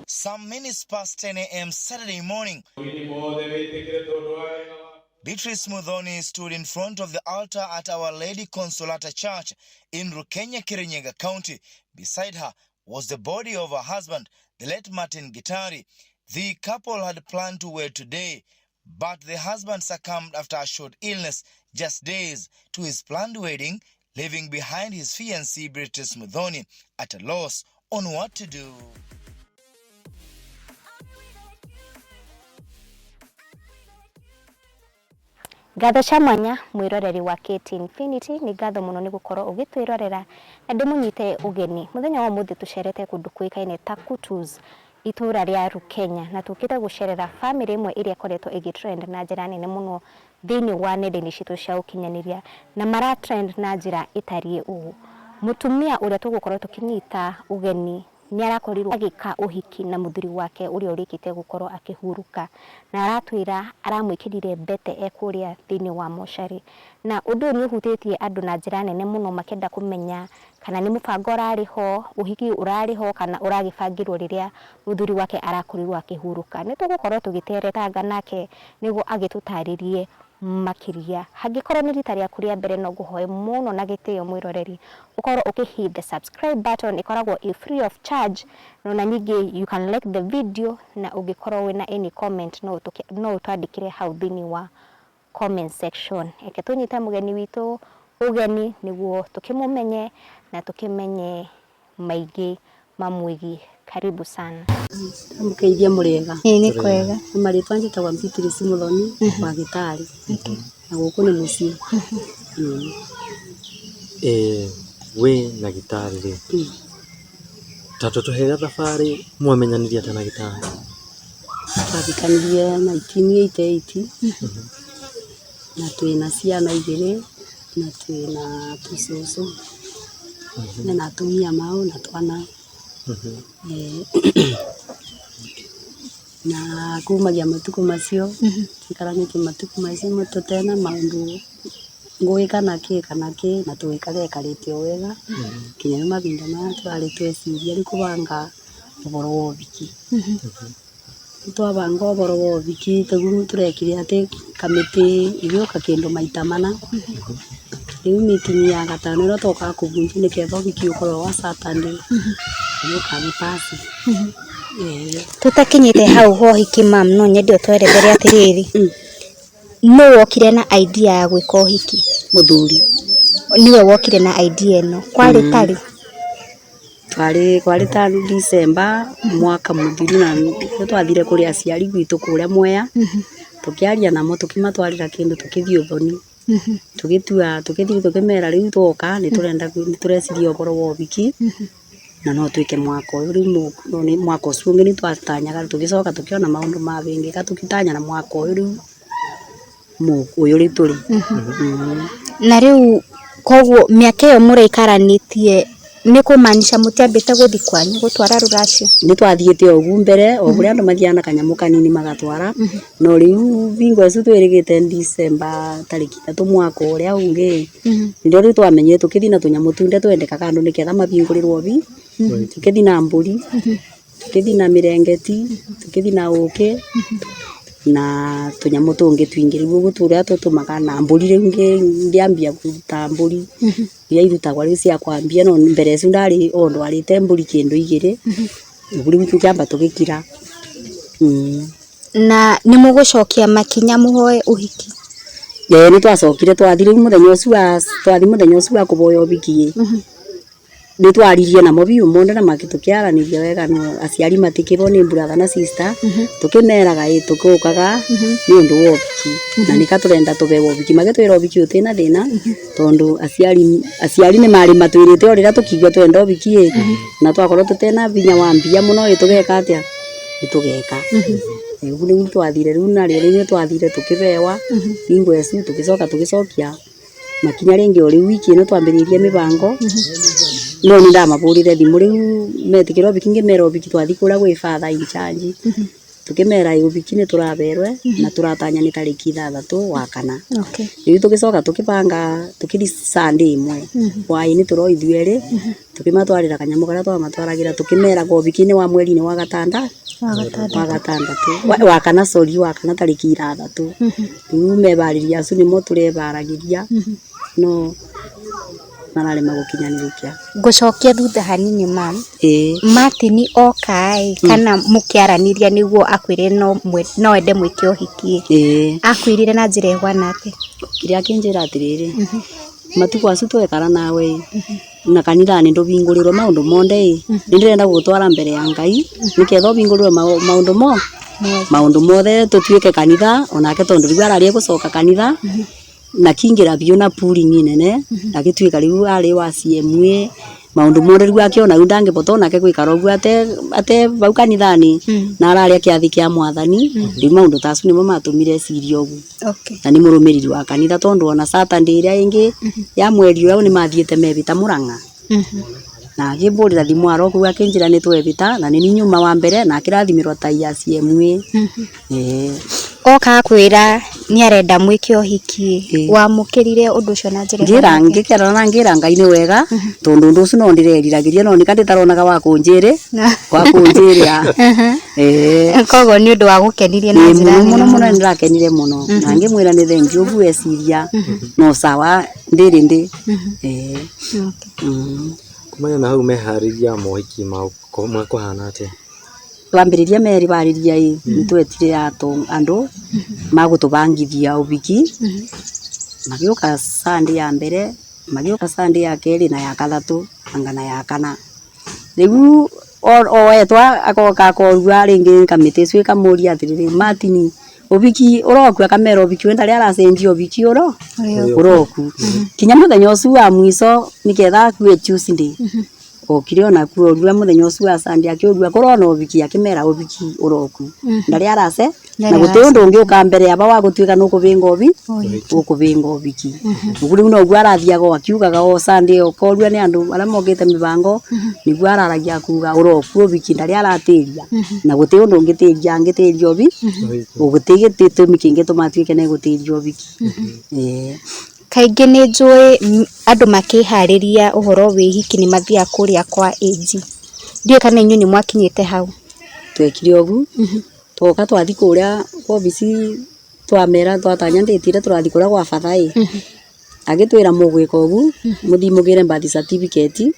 Some minutes past 10 a.m. Saturday morning, Beatrice Muthoni stood in front of the altar at Our Lady Consolata Church in Rukenya, Kirinyaga County. Beside her was the body of her husband, the late Martin Gitari. The couple had planned to wed today, but the husband succumbed after a short illness just days to his planned wedding, leaving behind his fiancée Beatrice Muthoni at a loss on what to do. Gatho chamanya mwiroreri wa KT Infinity ni gatho muno ni gukoro ugitwirorera na ndimunyite ugeni muthenya wa muthi tucerete kundu kuikaine ta Kutus itura ria Rukenya na tukite gucerera family imwe iria koretwo igitrend na njira nene muno thini wa nenda-ini citu cia ukinyaniria na mara trend na njira itarie ugu. Mutumia uria tugukorwo tukinyita ugeni ni arakorirwo agika uhiki na muthuri wake uria urikite gukorwo akihuruka na aratwira aramwikirire mbete ekuria thini wa moshari na undu ni uhutitie andu na njira nene muno makenda kumenya kana ni mubango urariho uhiki urariho kana uragibangirwo riria muthuri wake arakorirwo akihuruka. Ni tugukorwo tugiteretaga nake niguo agitutaririe makiria. Hangikorwo ni rita ria kuria mbere no guhoe muno na gitio mwiroreri ukorwo ukihit the subscribe button, ikoragwo free of charge no na nyingi you can like the video na ungikorwo wina any comment no utwandikire hau thini wa comment section. Eke tunyite mugeni witu ugeni niguo tukimumenye na tukimenye maigi mamwigi. Karibu sana. Mukeithia murega. Ni kwega. Mari twanjita wa Beatrice Muthoni wa Gitari. Na guku ni muci. We na Gitari ri. Tatu tuhega thabari mwamenyaniria ta na Gitari. Twabikanirie 1988. Na twina ciana igiri na twina tucucu. Na atumia mao na twana. Na kumagia matuku macio tikaranike matuku macio tutena maundu ngwika nake na tuikage karite wega kinya mabinda ma twari tweciria ri kubanga uboro wa ubiki twabanga uboro wa ubiki tugumu turekire ati kamiti igioka kindu maita mana riu meeting ya gatano ro toka kubunji ni ketho ubiki ukoro wa Saturday ni pasi. Tutakinyite hau ho hiki mam no nyende utwerethere atiriri. No wokire na idea ya gwika hiki muthuri. Niwe wokire na idea eno. Kwari tari. Kwari ta December mwaka muthuri na twathire kuri aciari gwitu kuria Mwea. Tukiaria namo tukimatwarira kindu tukithio thoni. Tukithire tukimera riu twoka ni turenda ni tureciria uboro wa ubiki. Na no twike mwako uyu ni mwako ucio ni twatanyaga tugicoka tukiona maundu ma bingi ka tukitanya na mwako uyu uyu ri turi. Na riu koguo miaka iyo muraikaranitie ni kumaanisha mutiambite guthi kwanyu gutwara ruracio? Ni twathiite ogu mbere oguria andu mathiana kanyamu kanini magatwara no riu bingo icio twirigite December tariki 3 mwaka uria ungi ndio riu twamenye tukithi na tunyamu tunde twendeka kandu niketha mabingurirwo bi tukithi na mburi tukithi na mirengeti tukithi na uke na tunyamu tungi twingi riu guturia tutumaga na mburi riu ngiambia kuruta mburi ya irutagwa riu cia kwambia no mbere icio ndari ondo arite mburi kindu igiri mburi witu kiamba tugikira. Na ni mugucokia makinya muhoe uhiki? Ni twacokire twathire muthenya ucio wa kuboya ubiki ni twaririe na mobiu monde na makitukiaraniria wega no aciari matikibo ni brother na sister tukimeraga tukukaga ni undu wa ubiki na nikaturenda tubewo ubiki magetwira ubiki utina thina tondu aciari ni mari matwirite orira tukigwa twenda ubiki na twakorwo tutena binya wa mbia muno itugeka atia itugeka ugu ni twathire riu na riu twathire tukibewa bingo esu tugicokia makinya ringi ori wiki ino twambiririe mibango no ni ndamabulire thimu riu metikiro biki ngimero biki twathi kura gwi father in charge tukimera ubikini turaberwe na turatanya ni tariki 6 wa kana. Okay. Riu tugicoka tukibanga tukiri Sunday imwe waini turo ithueri tukimatwarira kanyamu karia twamatwaragira tukimera go ubikini wa mweri ni wa gatanda wa gatandatu wa kana sori wa kana tariki 6. Riu mebariria acu nimo turebaragiria no marare magukinyanirukia Ngucokia thutha hanini mam. Martin okai kana mukiaraniria niguo akwire no ende mwike uhiki. Akwirire na njira igwana ati. Kiria kinjira atiriri. Matuko acu twekara nawe na kanithani ndubingurirwo maundu monde ndirenda gutwara mbere ya Ngai niketho bingurirwo maundu mothe tutuike kanitha onake tondu riu ararie gucoka kanitha na kingira bio na puri nene agituika riu ari wa CMA maundu mothe riu akiona riu ndangibota nake gwikara uguo ate bau kanithani na araria kiathi kia mwathani riu maundu tacu nimo matumire cirio uguo. Okay. Na ni murumiriri wa kanitha tondu ona Saturday iria ingi ya mweri uyu ni mathiete mebita Murang'a. Na agimburira thimu aroku akinjira ni twebita na ni nyuma wa mbere na akirathimirwa tai ya CMA. Oka kwira ni arenda mwike uhiki wa mukirire undu ucio na njira ngira ngikera na ngira Ngai ni wega tondu undu ucio no ndireriragiria no nikanditaronaga wa kunjiri kogo ni undu wa gukenirie na njira muno ndirakenire muno na ngimwira ni thank you bu esiria no sawa ndi kumanya na hau mehariria mohiki ma kuhana ate twambiriria meri bariria nitwetire andu magutubangithia ubiki magioka Sunday ya mbere magioka Sunday ya keri na ya kathatu angana ya kana riu oetwa akoka korua ringi kamite cwe kamuria atiriri Martin ubiki uroku akamera ubiki wenda ria aracenjia ubiki uroku kinya muthenya ucio wa mwiso niketha kwe Tuesday okire ona kurorua muthenya ucio wa Sunday akiurua korona ubiki akimera ubiki uroku ndari arase na guti undu ungi ukambere aba wa gutwika no kubinga ubiki uguri no gwarathiaga akiugaga o Sunday okorua ni andu ara mogete mibango ni gwararagia kuga uroku ubiki ndari aratiria na guti undu ungitiria angitiria ubi ugutigite tumikinge tumatwike na gutiria ubiki kaingi ni njui andu makihariria uhoro wihiki ni mathia kuria kwa AG ndio kana inyu ni mwakinyite hau twekire ugu toka twathi kuria ofisi twamera twatanya nditire turathi kuria kwa fathai agitwira mugwika ugu muthimugire birth certificate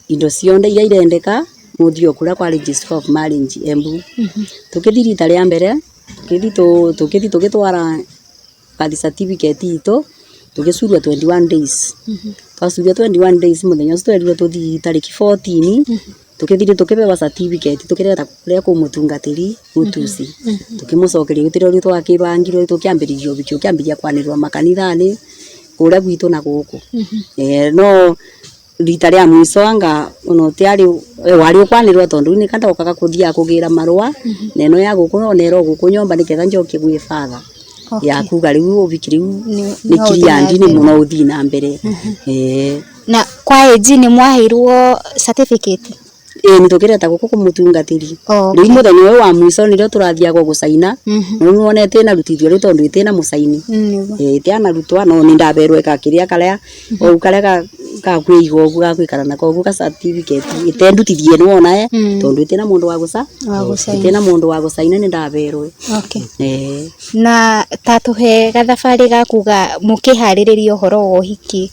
indo cionde iria irendeka muthio kuria kwa register of marriage Embu tukithirita ria mbere tukitwara birth certificate ito tugisurwa 21 days twasuria 21 days muthenya ucio twerirwe tuthi tariki 14 tukithire tukibewa certificate tukireta kuria ku mutungatiri gutusi tukimucokeria gutire uri twakibangirwe tukiambiriria ubiki ukiambiria kwanirwa makanithani kuria gwitu na guku no rita ria mwiso anga ono tiari wari ukwanirwa tondu ni kanda ukaga kuthia kugira marua neno ya guku no nero guku nyomba niketha njoke gwi father ya kuga riu ubiki riu ni kiriandi ni muno uthi na mbere na kwa AG ni mwahirwo certificate ni tukireta guku kumutungatiri riu muthenya uyu wa mwiso nirio turathiaga gucaina no wonete na rutithio ri tondu itina mucaini tiana rutwa no ni ndaberwe ka kiria karia o karia ka kwigo ugu ga kwikara na kogu ka certificate itendutithie no wona tondu itina mundu wa gucaina itina mundu wa gucaina ni ndaberwe na tatuhe gathabari ga kuga mukihariria uhoro wa uhiki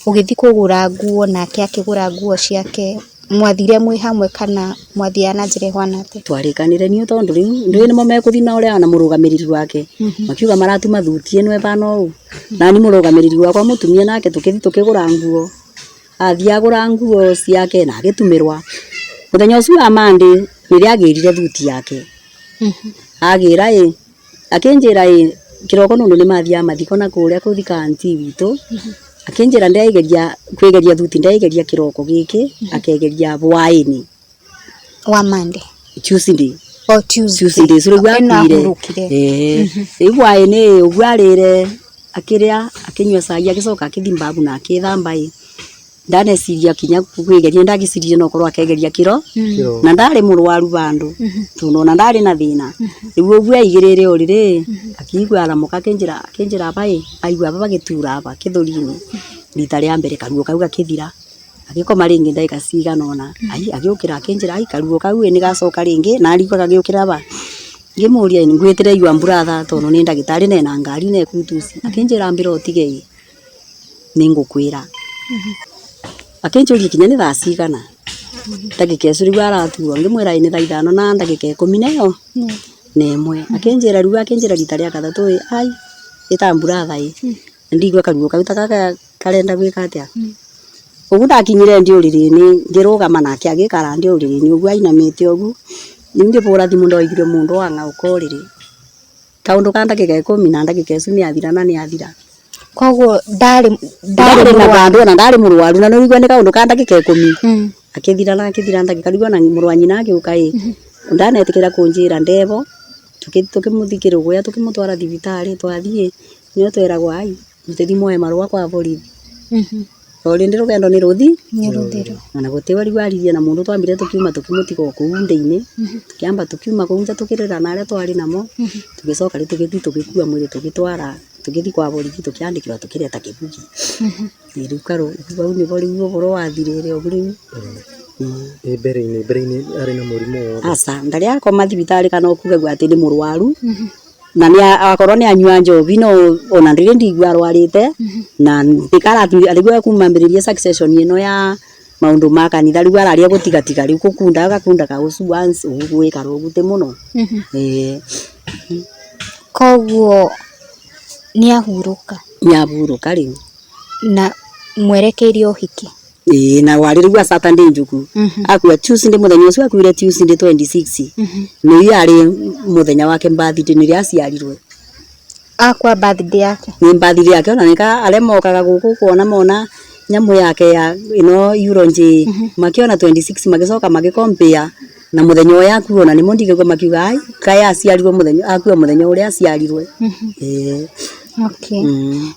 ugithi kugura nguo nake akigura nguo ciake mwathire mwi hamwe kana mwathia na njira ihwana ate twarikanire ni tondu riu ndi nimo mekuthina uria na murugamiriri wake makiuga maratuma thutie nwe bana u na ni murugamiriri wakwa mutumia nake tukithi tukigura nguo athia gura nguo ciake na agitumirwa muthenya ucio wa Monday riria agirire thuti yake agira akinjira kiroko nundu ni mathia mathiko na kuria kuthika anti witu akinjira ndaigeria kwigeria thuti ndaigeria kiroko giki akegeria bwaini wa Monday Tuesday Tuesday sura gwakwire bwaini ugwarire akiria akinywa cai agicoka akithimbabu na akithamba ndaneciria kinya kwigeria ndagicirie no korwa akegeria kiro na ndari murwaru bandu tunona ndari na thina riu ogua igirire urire akigwa aramuka kenjira bai aigwa baba gitura aba kithurini rita ria mbere karuo kau gakithira agikoma ringi ndaika cigana ona ai agiukira kenjira ai karuo kau ni gacoka ringi na arikwa kagiukira ba ngimuria ngwitire yua mburatha tono ni ndagitari na ngari na kutusi akenjira mbira otige ningukwira akenjuri kinya ni thaa cigana ndagika icio riu araturwo ngimwira ni thaa 5 na ndagika 10 nayo nemwe akenjira riu akenjira rita ria gathatu ai itamburatha ndigwa karuo kau taka karenda gwika atia ugu ndakinyire ndiuririni ngirugama nake agikara ndiuririni ugu ainamite ugu ningipura thimu ndoigire mundu wanga ukorire kaundu ka ndagika 10 na ndagika icio ni athira na ni athira koguo ndari na bandu na ndari murwaru na nurigwa ni kaundu ka ndagika 10 akithira ndagika rigwa na murwanyi na agiuka ndanetikira kunjira ndevo tukimuthikira gwa tukimutwara thibitari twathie nio tweragwa ai mutithimoe marua kwa borithi ori ndi rugendo ni ruthi na gutiwa rigwaririe na mundu twambire tukiuma tukimutiga kuu ndeini tukiamba tukiuma kuu nja tukirira na aria twari namo tugicoka ri tukikua mwiri tugitwara tugithi kwa borithi tukiandikirwa tukireta kibugi riu karo bau ni bori uboro wathirire oguri mbere-ini ari na murimu asa ndari akoma thibitari kana okuga gwa ati ndi murwaru na ni akorwo ni anyua njovi no ona ndiri ndigwa arwarite na ndikara aligwa kumambiriria succession ino ya maundu ma kanitha riu araria gutigatika riu gukunda ka ucu once ugwika rogute muno koguo ni ahuruka riu na mwerekeire uhiki na wari riu Saturday njuku akua Tuesday muthenya ucio akuire Tuesday 26 ni yari muthenya wake birthday ni ria aciarirwe akwa birthday yake ni birthday yake ona nika aremokaga guku kuona mona nyamu yake ya euronji makiona 26 magicoka magicompare na muthenya uyu akuona ni mondigego makiuga ai kaya aciarirwe muthenya akua muthenya uria aciarirwe okay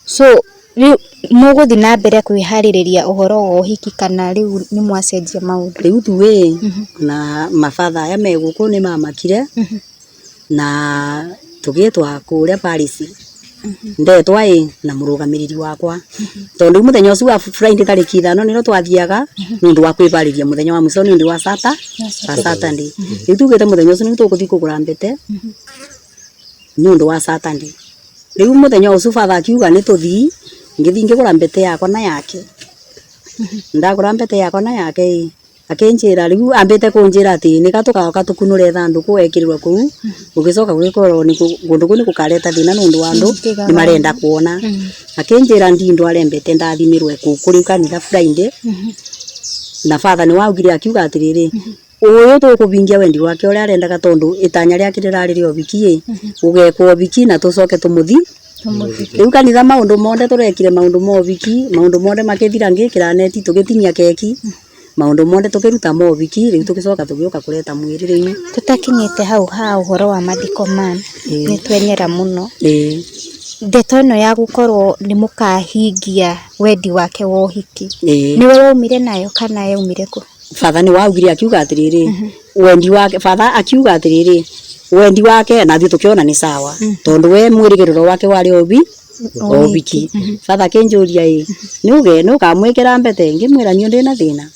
so riu muguthi na mbere kwihariria uhoro wa uhiki kana riu ni mwacenjia maundu riu tuwe na mafatha aya meguku ni mamakire na tugitwa kuria Paris ndetwa na murugamiriri wakwa tondu muthenya ucio wa Friday tariki 5 niro twathiaga nundu wa kwibariria muthenya wa mwiso nundu wa Saturday riu tugite muthenya ucio ni tuguthi kugura mbete nundu wa Saturday riu muthenya ucio fatha akiuga ni tuthii ngithi ngigura mbete yakwa na yake ndagura mbete yakwa na yake akenjira riu ambite kunjira ati ni gatuka tukunure thanduku wekirirwa kuu ugicoka gwikorwo ni gundu kuni kukareta thina nundu wandu ni marenda kuona akenjira ndindo arembete ndathimirwe kuri kanitha Friday na father ni waugire akiuga atiriri uyu tukubingia wendi wake uria arendaga tondu itanya riake rirari obiki ugekwo obiki na tucoke tumuthi riu kanitha maundu monde turekire maundu mobiki maundu monde makithira ngikira neti tugitinia keki maundu monde tukiruta mobiki riu tugicoka tugioka kureta mwiri riu tutakinyite hau ha uhoro wa mathiko man ni twenyera muno ndeto ino ya gukorwo ni mukahingia wendi wake wa uhiki niwe waumire nayo kana yaumire ku father ni waugire akiuga atiriri wendi wake father akiuga atiriri wendi wake na thio tukiona ni sawa tondu we mwirigiriro wake wari obiki father kenjuria ni uge no kamwikira mbete ngimwira nyo ndina thina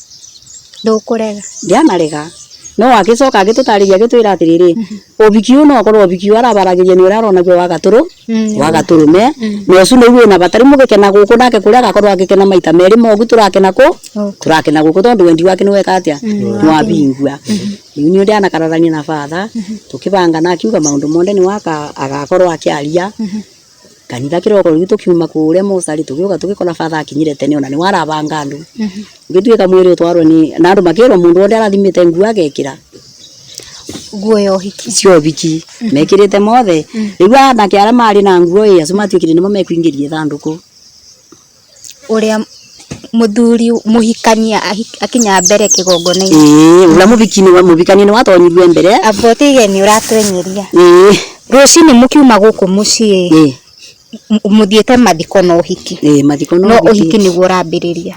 ndukurega ndianarega no agicoka agitutariria agitwira atiriri obiki uno akorwo obiki arabaragiria ni urarona gyo wagaturume no su niwe na batari mugikena guku nake kuria agakorwo agikena maita meri mogu turakena guku tondu wendi wake ni weka atia mwabingua ni ndiana kararania na father tukibanga na akiuga maundu monde ni waka agakorwo akiaria kanitha kiroko riu tukiuma kuria mosari tugioka tugikora father akinyire tene ona ni warabanga andu ngituika mwiri utwarwo ni na andu makirwo mundu onde arathimite nguo agekira nguo yo hiki cio biki mekirite mothe riu ana kiara mari na nguo acio matuikire nimo mekuingirie thanduku uria muthuri muhikania akinya mbere kigongona-ini ula muhikania ni watonyirwe mbere abotige ni uratwenyeria rucini mukiuma guku mucii muthiete mathiko no uhiki mathiko no uhiki ni urambiriria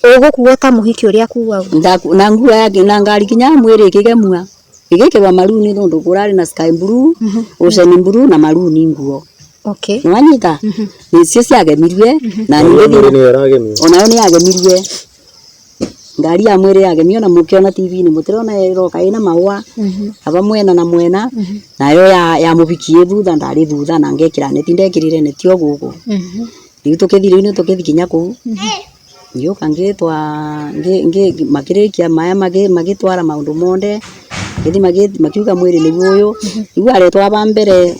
Ugukuo ta muhiki uria kuwagwo na nguo yake na ngari kinya mwiri kigemua igikirwa maruni nundu kurari na sky blue ocean blue na maruni nguo. Okay. Nwanyita nicio ciagemirie na onayo ni yagemirie ngari ya mwiri yagemio na mukiona TV ni mutirona iroka ina maua aba mwena na mwena nayo ya mubikie thutha ndari thutha na ngekira neti ndekirire neti o gugu riu tukithire ni tukithi kinya ku yo kangitwa makirikia maya magitwara maundu monde ngithi makiuga mwiri ni uyu riu aretwa aba mbere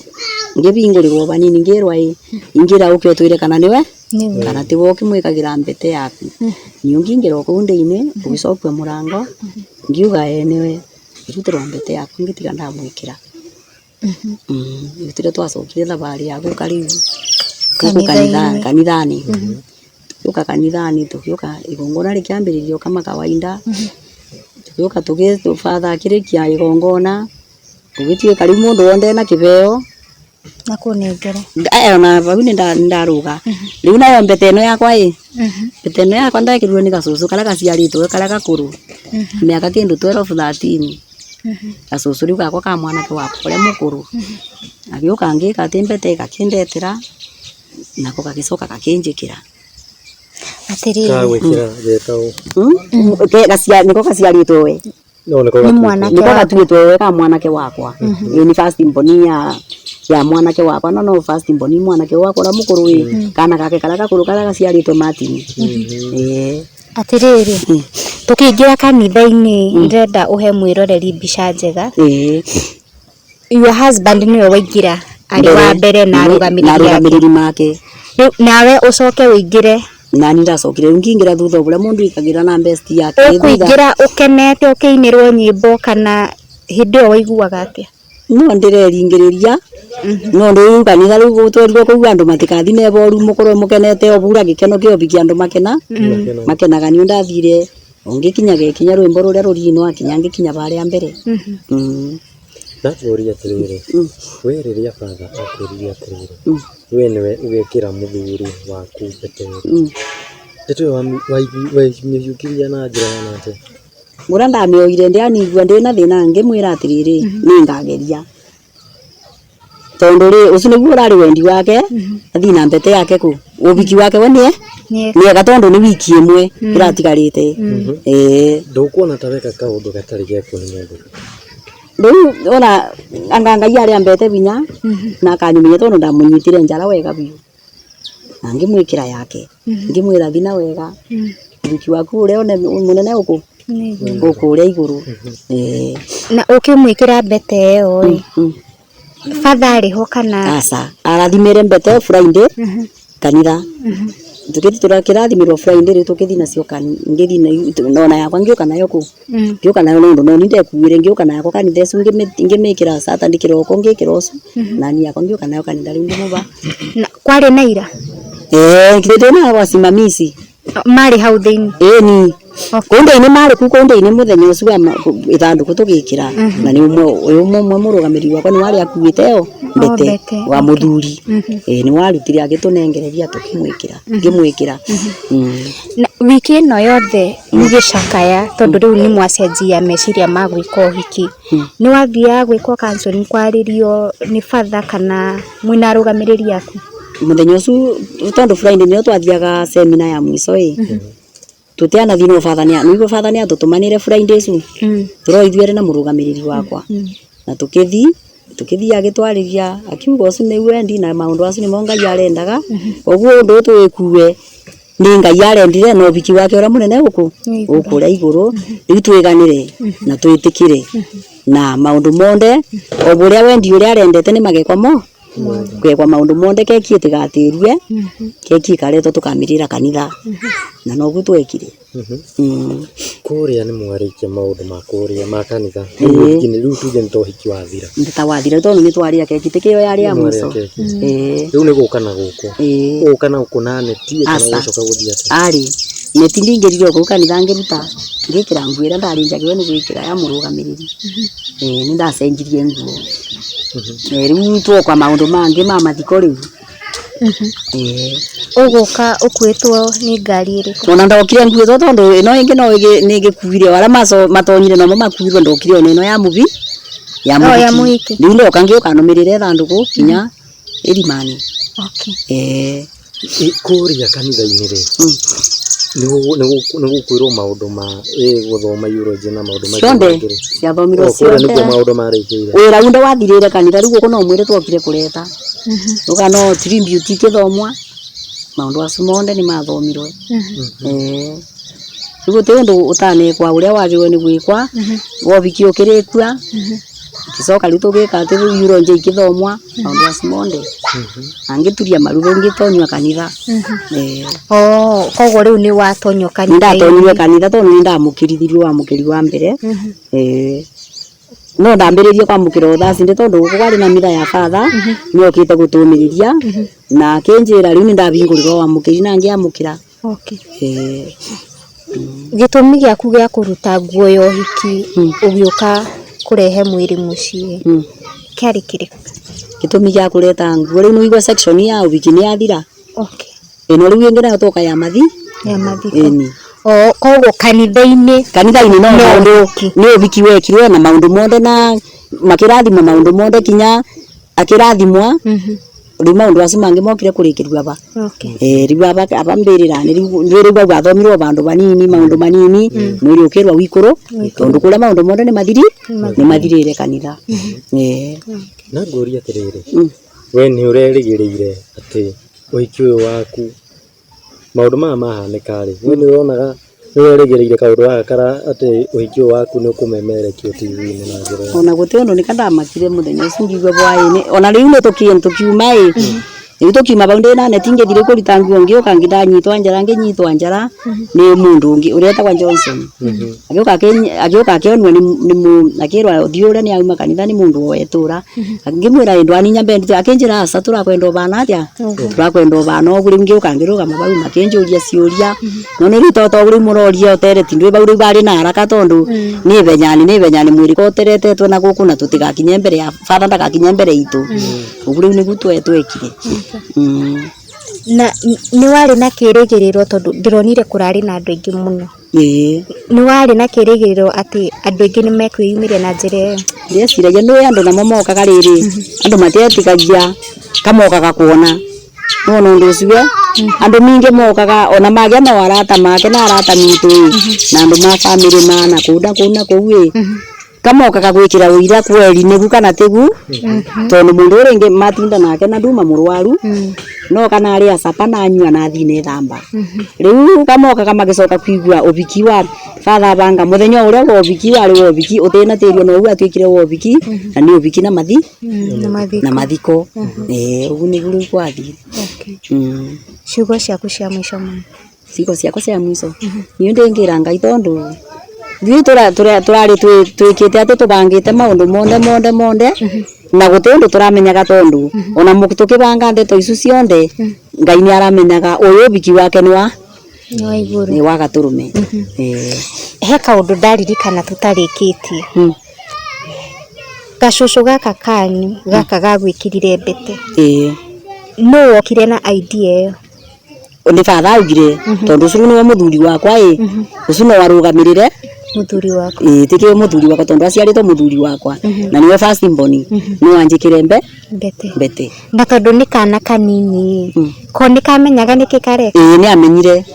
ngibingurirwo banini ngirwa ingira ukio twire kana niwe kana ti woki mwikagira mbete yaku ni ngingirwo ku ndeini ugicokia murango ngiuga niwe irutirwo mbete yaku ngitiga ndamwikira itire twacokire thabari ya guka riu kanithani tuka kanithani tukiuka igongona rikiambiririo kama kawaida tukiuka tugitufadha kirikia igongona tugitue kari mundu wonde na kibeo na kunengere na bau ni ndaruga riu nayo mbete ino yakwa mbete ino yakwa ndakirwe ni gacucu kala gaciaritwe kala gakuru miaka kindu 12 13 gacucu riu gakwa ka mwanake wakwa uria mukuru agiuka ngika ati mbete gakindetera nako gagicoka gakinjikira atiri kawikira getao niko gaciaritwe no niko gatuitwe weka mwanake wakwa ni first mboni ya mwanake wakwa no first mboni mwanake wakwa ura mukuru kana gake kala gakuru kala gaciaritwe Martin atiriri tukiingira kanitha-ini ndenda uhe mwiroreri mbica njega your husband niwe waingira ari wa mbere na arugamiriri make nawe ucoke uingire nani ndacokire ngingira thutha uria mundu ikagira na best yake ukuingira ukenete ukiinirwo nyimbo kana hindi o waiguaga atia no ndireringiriria no ndu kanitha riu gutwerirwo kuu andu matikathime boru mukorwo mukenete obura gikeno kio biki andu makenaga ni ndathire ongikinyaga ikinya rwimbo ruria rurino akinya ngikinya baria mbere Ndakuria atiriri we riria father akuriria atiriri we niwe ugekira muthuri waku mbete nditwe waimiukiria na njira nate ngura ndamioire ndianigua ndina thina ngimwira atiriri ni ngageria tondu ri ucio niguo urari wendi wake athi na mbete yake ku ubiki wake we ni gatondu ni wiki imwe iratigarite ndukuona taweka kaundu gatari geku ni mundu riu ona angangai aria mbete binya na kanyumire tondu ndamunyitire njara wega biu na ngimwikira yake ngimwira thina wega ubiki waku uria one munene uku uria iguru na ukimwikira mbete iyo father ariho kana asa arathimire mbete Friday kanitha tukithi turakirathimiirwo Friday ri tukithi nacio ngithi nona yakwa ngiuka nayo ku ngiuka nayo nundu no ndekuire ngiuka nayo kanitha icu ngimikira Saturday kiroko ngikira ucu na ni yakwa ngiuka nayo kanitha ri ndimuba kwari na ira ngirete na wasimamisi mari hau thiini ni kunde-ini mari ku kunde-ini muthenya ucu ithanduku tugikira na ni umwe murugamiri wakwa ni wari akuiteo mbete wa muthuri ni warutire agitunengereria tukimwikira ngimwikira na wiki ino yothe mugicakaya tondu riu ni mwacenjia meciria ma gwika uhiki ni wathia gwika counseling kwaririo ni father kana mwina arugamiriri aku muthenya ucu tondu Friday ni twathiaga seminar ya mwiso tutiana thino fathania nigo fathania tutumanire Friday su turoithuere na murugamiriri wakwa na tukithi agitwariria akiuga ucu ni wendi na maundu acu ni mongai arendaga oguo undu twikuwe ni ngai arendire no biki wake ora munene uku ukuria iguru riu twiganire na twitikire na maundu monde oburia wendi uria arendete ni magekwa mo kwekwa maundu monde keki itigatirwe keki kareto tukamirira kanitha na nogu twekire kuria ni mwarikia maundu ma kuria ma kanitha ni riu tuge ntohiki wathira nditawathira tondu ni twaria keki tikio yari ya mwiso riu ni gukana guku ukana gukuna neti kana gucoka guthia ari neti ndingiririo ku kanitha ngiruta ngikira ngwira ndarinjagirwo ni gwikira ya murugamiriri ni ndacenjirie nguo riu twoka maundu mangi ma mathiko riu Uguka ukwitwo ni ngari iriku? Ona ndokire nguitwo tondu ino ingi no nigikuire wala matonyire no makuirwo ndokire ino ya muvi ya muhiki riu ndoka ngiuka numirire thanduku kinya irimani. Kuria kanitha-ini ri nigukwirwo maundu ma guthoma eulogy na maundu mangĩ ciathomirwo ciothe niguo maundu marĩkĩire wĩra unde wathirĩre kanitha rĩu no mwĩre twokire kũreta uga no tribute ikithomwa maundu acio mothe ni mathomirwe rĩu ti undu utanekwa uria wagĩrĩirwo ni gwĩkwa wobiki ukirĩkua kicoka rĩu tũgĩka atĩ rĩu eulogy ikithomwa maundu acio mothe angituria marugo ngitonywa kanitha. Koguo riu ni watonywa kanitha? Ndatonyire kanitha tondu ni ndamukirithirio amukiri wa mbere. No ndambĩrĩrie kwamũkĩra ũthacinde tondu gũkũ kwarĩ na mitha ya father nĩokĩte gũtũmĩrĩria na akĩnjĩra rĩu nĩ ndabingũrĩrwo wamũkĩri na ngĩamũkĩra. Gĩtũmi gĩaku gĩa kũruta nguo ya ũhiki ũgĩũka kurehe mwĩrĩ mũciĩ kĩarĩ kĩrĩkũ? Gĩtũmi gĩa kũreta nguo rĩu nĩũigua section ya ũhiki nĩ yathira. Ĩno rĩu ĩngĩ nayo toka ya mathiko. Koguo kanitha-inĩ no maundu nĩ ũhiki wekirwe na maundu mothe na makĩrathimwo maundu mothe kinya akĩrathimwa rĩu maundu acio mangĩ mokire kũrĩkĩrua aba. Rĩu aba mbĩrĩra-inĩ rĩu bau athomirwo bandu banini maundu manini mwĩrĩ ũkĩrwa wikũrũ tondu kũrĩa maundu mothe nĩ mathirĩre kanitha. Na ngũria atĩrĩrĩ we nĩ ũrerĩgĩrĩire atĩ ũhiki ũyũ waku maundu maya mahanĩka rĩ we nĩ ũronaga nĩ ũrerĩgĩrĩire kaundu gaka kara atĩ ũhiki ũyũ waku nĩ ũkũmemerekio TV-inĩ na njĩra ona gũtĩ ũndũ nĩkandamakire mũthenya ũcio ngigua bwaĩ-inĩ ona rĩu nĩ tukiuma rĩu tukiuma bau ndĩ na neti ngĩthire kũruta nguo ngĩũka ngĩndanyitwa njara nĩ mũndũ ũngĩ ũrĩa etagwa Johnson agĩũka akĩonua akĩrwa ũthiũ ũrĩa nĩ auma kanitha nĩ mũndũ wetũra ngĩmwĩra ndwaninya mbendi akĩnjĩra aca tũrakwenda ũbana atĩa tũrakwenda ũbana ũguo rĩu ngĩũka ngĩrũgama bau makĩnjũria ciũria no nĩ rĩu toto rĩu mũroria ũtereti ndwĩ bau rĩu barĩ na haraka tondu nĩ benyani mwĩrĩ koteretetwe na gũkũ na tũtigakinye mbere ya father ndagakinye mbere itũ ũguo rĩu nĩguo twekire. Na nĩ warĩ na kĩrĩgĩrĩro tondu ndĩronire kũrarĩ na andũ aingĩ mũno. Nĩ warĩ na kĩrĩgĩrĩro atĩ andũ aingĩ nĩ mekwĩyumĩria na njĩra ĩyo? Ndĩeciragia nĩ andũ namo mokaga rĩrĩ andũ matietĩkagia kamokaga kuona no ũndũ ũcio andũ mingĩ mokaga ona magĩa no arata make na arata mitũ na andũ ma family mana kũu kamokaga gwĩkĩra ũira kweri nĩgu kana tĩgu tondu mũndũ ũrĩa ingĩ matinda nake na nduma mũrwaru no kana arĩa capa na anyua na thine thamba rĩu kamokaga magĩcoka kuigua ũbiki wa father banga mũthenya ũrĩa wa ũbiki warĩ wa ũbiki ũtĩna tĩrio no uga twĩkire wa ũbiki na nĩ ũbiki na mathiko ũguo nĩguo rĩu kwathire. Ciugo ciaku cia mũico mũno? Ciugo ciakwa cia mũico niĩ ndĩngĩra Ngai tondu Thui turari twikite ati tubangite maundu mothe na guti undu turamenyaga tondu ona tukibanga ndeto icu cionde Ngai ni aramenyaga uyu biki wake ni wa gaturume. He kaundu ndaririkana tutarikitie gacucu gaka kanyu gaka gagwikirire mbete no wokire na idea iyo? Ni father augire tondu ucu ni muthuri wakwa ucu no warugamirire muthuri wako tikire muthuri wako tondu aciaritwo muthuri wakwa na niwe first born no anjikire mbete na tondu ni kana kanini ko ni kamenyaga niki kareka ni amenyire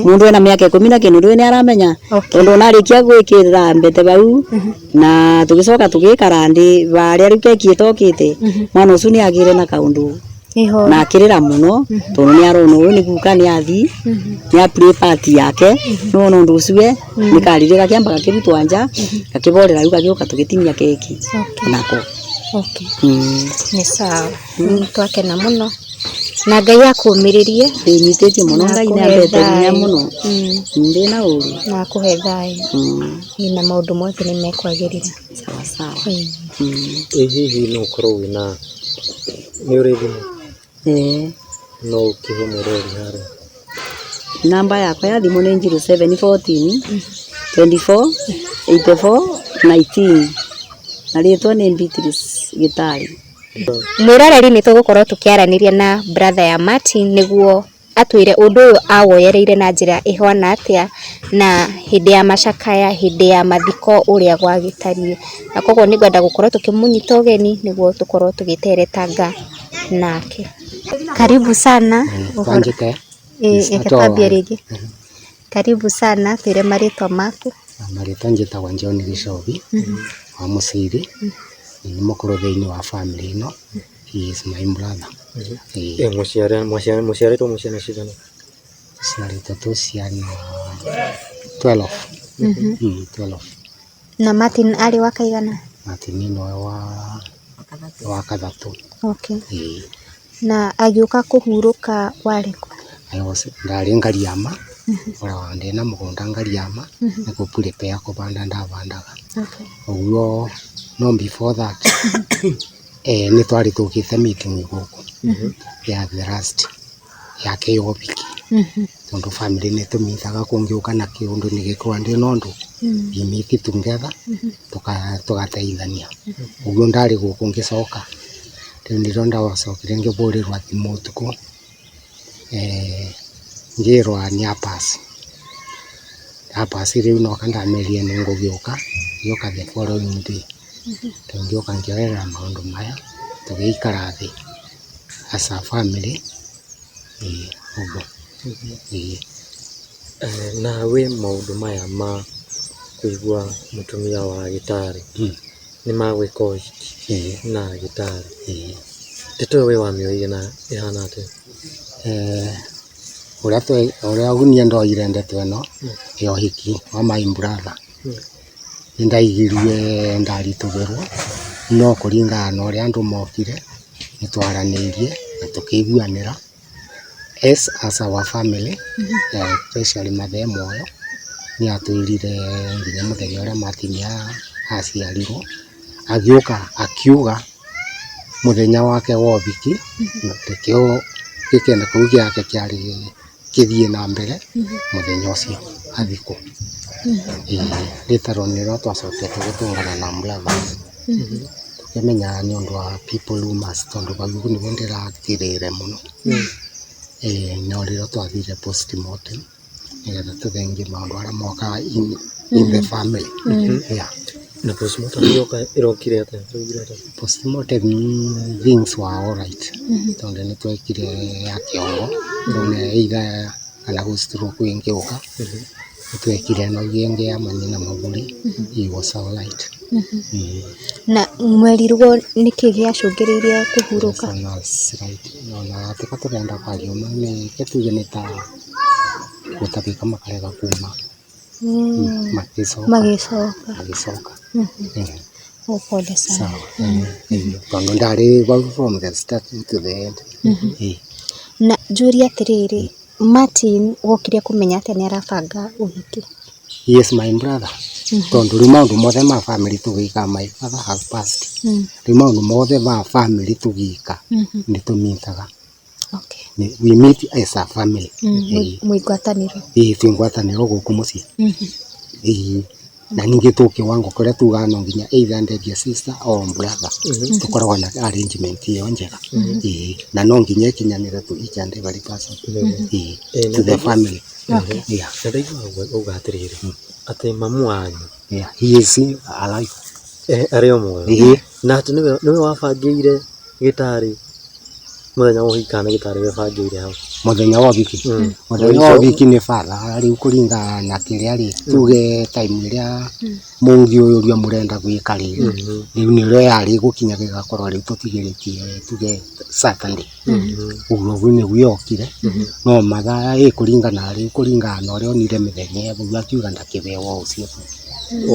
mundu ena miaka 10 na kindu ni aramenya tondu narikia gwikirira mbete bau na tugicoka tugikara ndi baria riu kekie tokite mwana ucu ni agire na kaundu na akirira muno tondu ni arona uyu ni guka ni athi ni a play part yake no ndu ucio ni karire gakiambaga kirutwa nja gakiborera riu gagioka tugitinia keki nako. Ni sawa twakena muno na Ngai akumiririe nyitetie muno Ngai ni ambete muno ndi na uru na kuhe thayu na maundu mothe ni mekwagirira sawa. Hihi no korwo wina ni uri thimu no kihomorori haro namba yakwa ya thimu ni 0714 24 84 19 na rĩtwa nĩ Beatrice Gitari. Mwiroreri ni tugukorwo tukiaraniria na brother ya Martin niguo atwire undu uyu awoyereire na njira ihwana atia na hindi ya macakaya hindi ya mathiko uria gwagitarie na koguo ni ngwenda gukorwo tukimunyita ugeni niguo tukorwo tugiteretanga nake. Karibu sana. Twanjike. Ikatambia rigi. Karibu sana, twire maritwa maku. Maritwa njitagwa John Gishobi wa Musiri. Ni mukuru thiini wa family ino. He is my brother. Muciarĩtwo mũciana cigana? Ciarĩtwo tu ciana 12. 12. Na Martin ari wa kaigana? Martin ino wa kathatu. Okay. Na agiuka kuhuruka wariko? Ndari Ngariama. Ora ndina mugunda Ngariama na kupurepea kubanda ndabandaga. Okay. Uguo no before that ni twari tukite meeting guku ya the last ya kiyobiki tondu family ni tumithaga kungiuka na kiundu ni gikwa ndi nondu imiti together tugateithania uguo ndari guku ngicoka ndiro ndawacokire ngiburirwa thimu utuku ngirwa ni apasi riu no kandamerie ni ngugiuka yoka the following day tungioka ngioera maundu maya tugiikara thi as a family uguo. Nawe maundu maya ma kuigua mutumia wa gitari ni magwika uhiki na gitari tito we wamioire na ihana atia? Uria gunia ndoire ndeto ino ya uhiki wa my brother ndaigirie ndaritugirwo no kuringana na uria andu mokire nitwaranirie na tukiguanira as our family especially mathe moyo ni atwirire nginya muthenya uria Martin aciarirwo agiuka akiuga muthenya wake wa ubiki tekio gikenda kau giake kiari kithie na mbere muthenya ucio athiko ritaro niro twacokete gutungana na brothers tukimenya ni undu wa people who must tondu bagugu ni ndiratirire muno no riro twathire postmortem nigetha tuthengie maundu aria moka in the family. Na postmortem irokire atia? Postmortem things were all right tondu ni twekire ya kiongo tone either kana gustroke ingiuka twekire no gienge ya manyina maburi he was all right. Na mwerirwo niki giacungiririe kuhuruka? No na tika turenda kwario ni ketuge ni ta gutabika makarega kuma magicoka pole sana. Tondu ndari from the start to the end. Na njuri atiriri Martin wokire kumenya ati ni arabanga uhiki? He is my brother. Tondu riu maundu mothe ma family tugika, my father has passed. Riu maundu mothe ma family tugika ni tumintaga. Okay. We meet as a family. Mwigwataniro. Twingwataniro guku mucii. Na ningi tukiwango kuria tuga no nginya either ndegia sister or brother tukoragwa na arrangement iyo njega na no nginya kinyanire tu each and every person to the family. Ndaigua ugatirire ati mamu wanyu he is alive ario moyo na ati niwe wabangire gitari muthenya wa uhikana gitari wabangire hau muthenya wa wiki ni father riu kuringa na kiria ri tuge time iria mungi uyu murenda gwika riu ni ro yari gukinya gigakorwo riu tutigiritie tuge Saturday uguo ni gwiokire no mathaa kuringana na uria onire mithenya buga kiuga ndakibewa ucio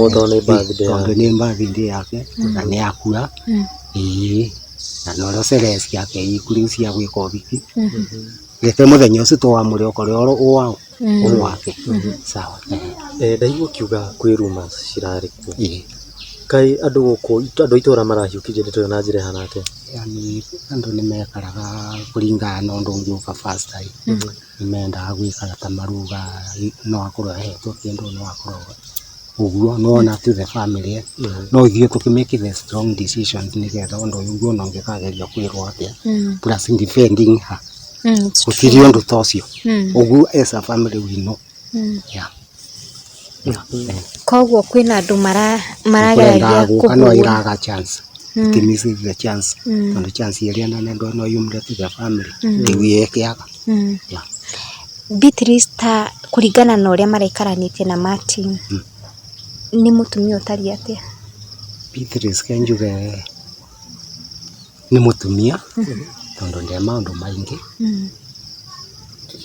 tondu ni birthday yake na ni akura na no Celeste yake ikuri cia gwika ubiki gete muthenya ucio twamure okore oro wake sawa. Ndaigua kiuga kwi rumors cirari ku kai andu guku andu itura marahiukije ndito na njira hana ate? Yani andu ni mekaraga kuringana na undu ngiuka first time nimenda gwikara ta maruga no akorwo hetwo kindu no akorwo uguo no na to the family no ithuĩ tũkĩmake the strong decisions nĩgetha ũndũ ũyũ uguo no ngĩkageria kwĩrwo atĩa plus defending her gũtirĩ ũndũ ta ũcio uguo as a family we know koguo kwĩna andũ marageragia no iraga chance miss the chance and the chance ĩrĩa nene ndo no yumre to the family ndiwĩkeaga Beatrice ta kuringana na ũrĩa maraikaranĩtie na Martin ni mutumia ũtari atĩa Beatrice kenjuge ni mutumia tondũ ndĩ maũndũ maingĩ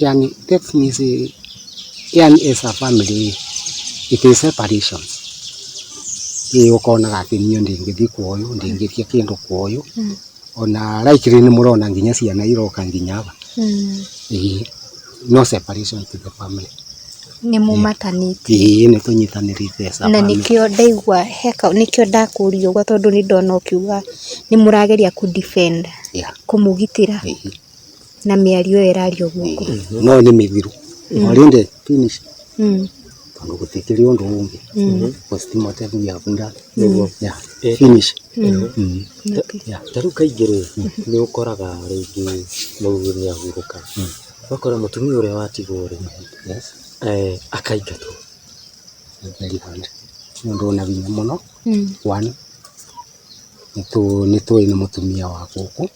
yani that means yani as a family it is separations ũkonaga atĩ niĩ ndingĩthiĩ kwa ũyũ ndingĩthiĩ kĩndũ kwa ũyũ ona likely nĩ mũrona nginya ciana iroka nginya aba no separation to the family ni mumatanĩtie nĩ tũnyitanĩrĩte as a na family nikio ndaigua heka nikio ndakũrio gwa tondũ nĩ ndona ũkiuga nĩ mũrageria ku defend kumugitĩra na mĩario ĩrario gũkũ no nĩ mĩthiru already finish tondũ gũtikĩrĩ ũndũ ũngĩ postmortem ya bunda finish tarĩu kaingĩ rĩ nĩ ũkoraga rĩngĩ mũndũ nĩ ahurũka wakora mũtumia ũrĩa watigwo rĩ akaingatwo very hard nĩ na binya mũno one nĩ tũĩ nĩ mũtumia wa gũkũ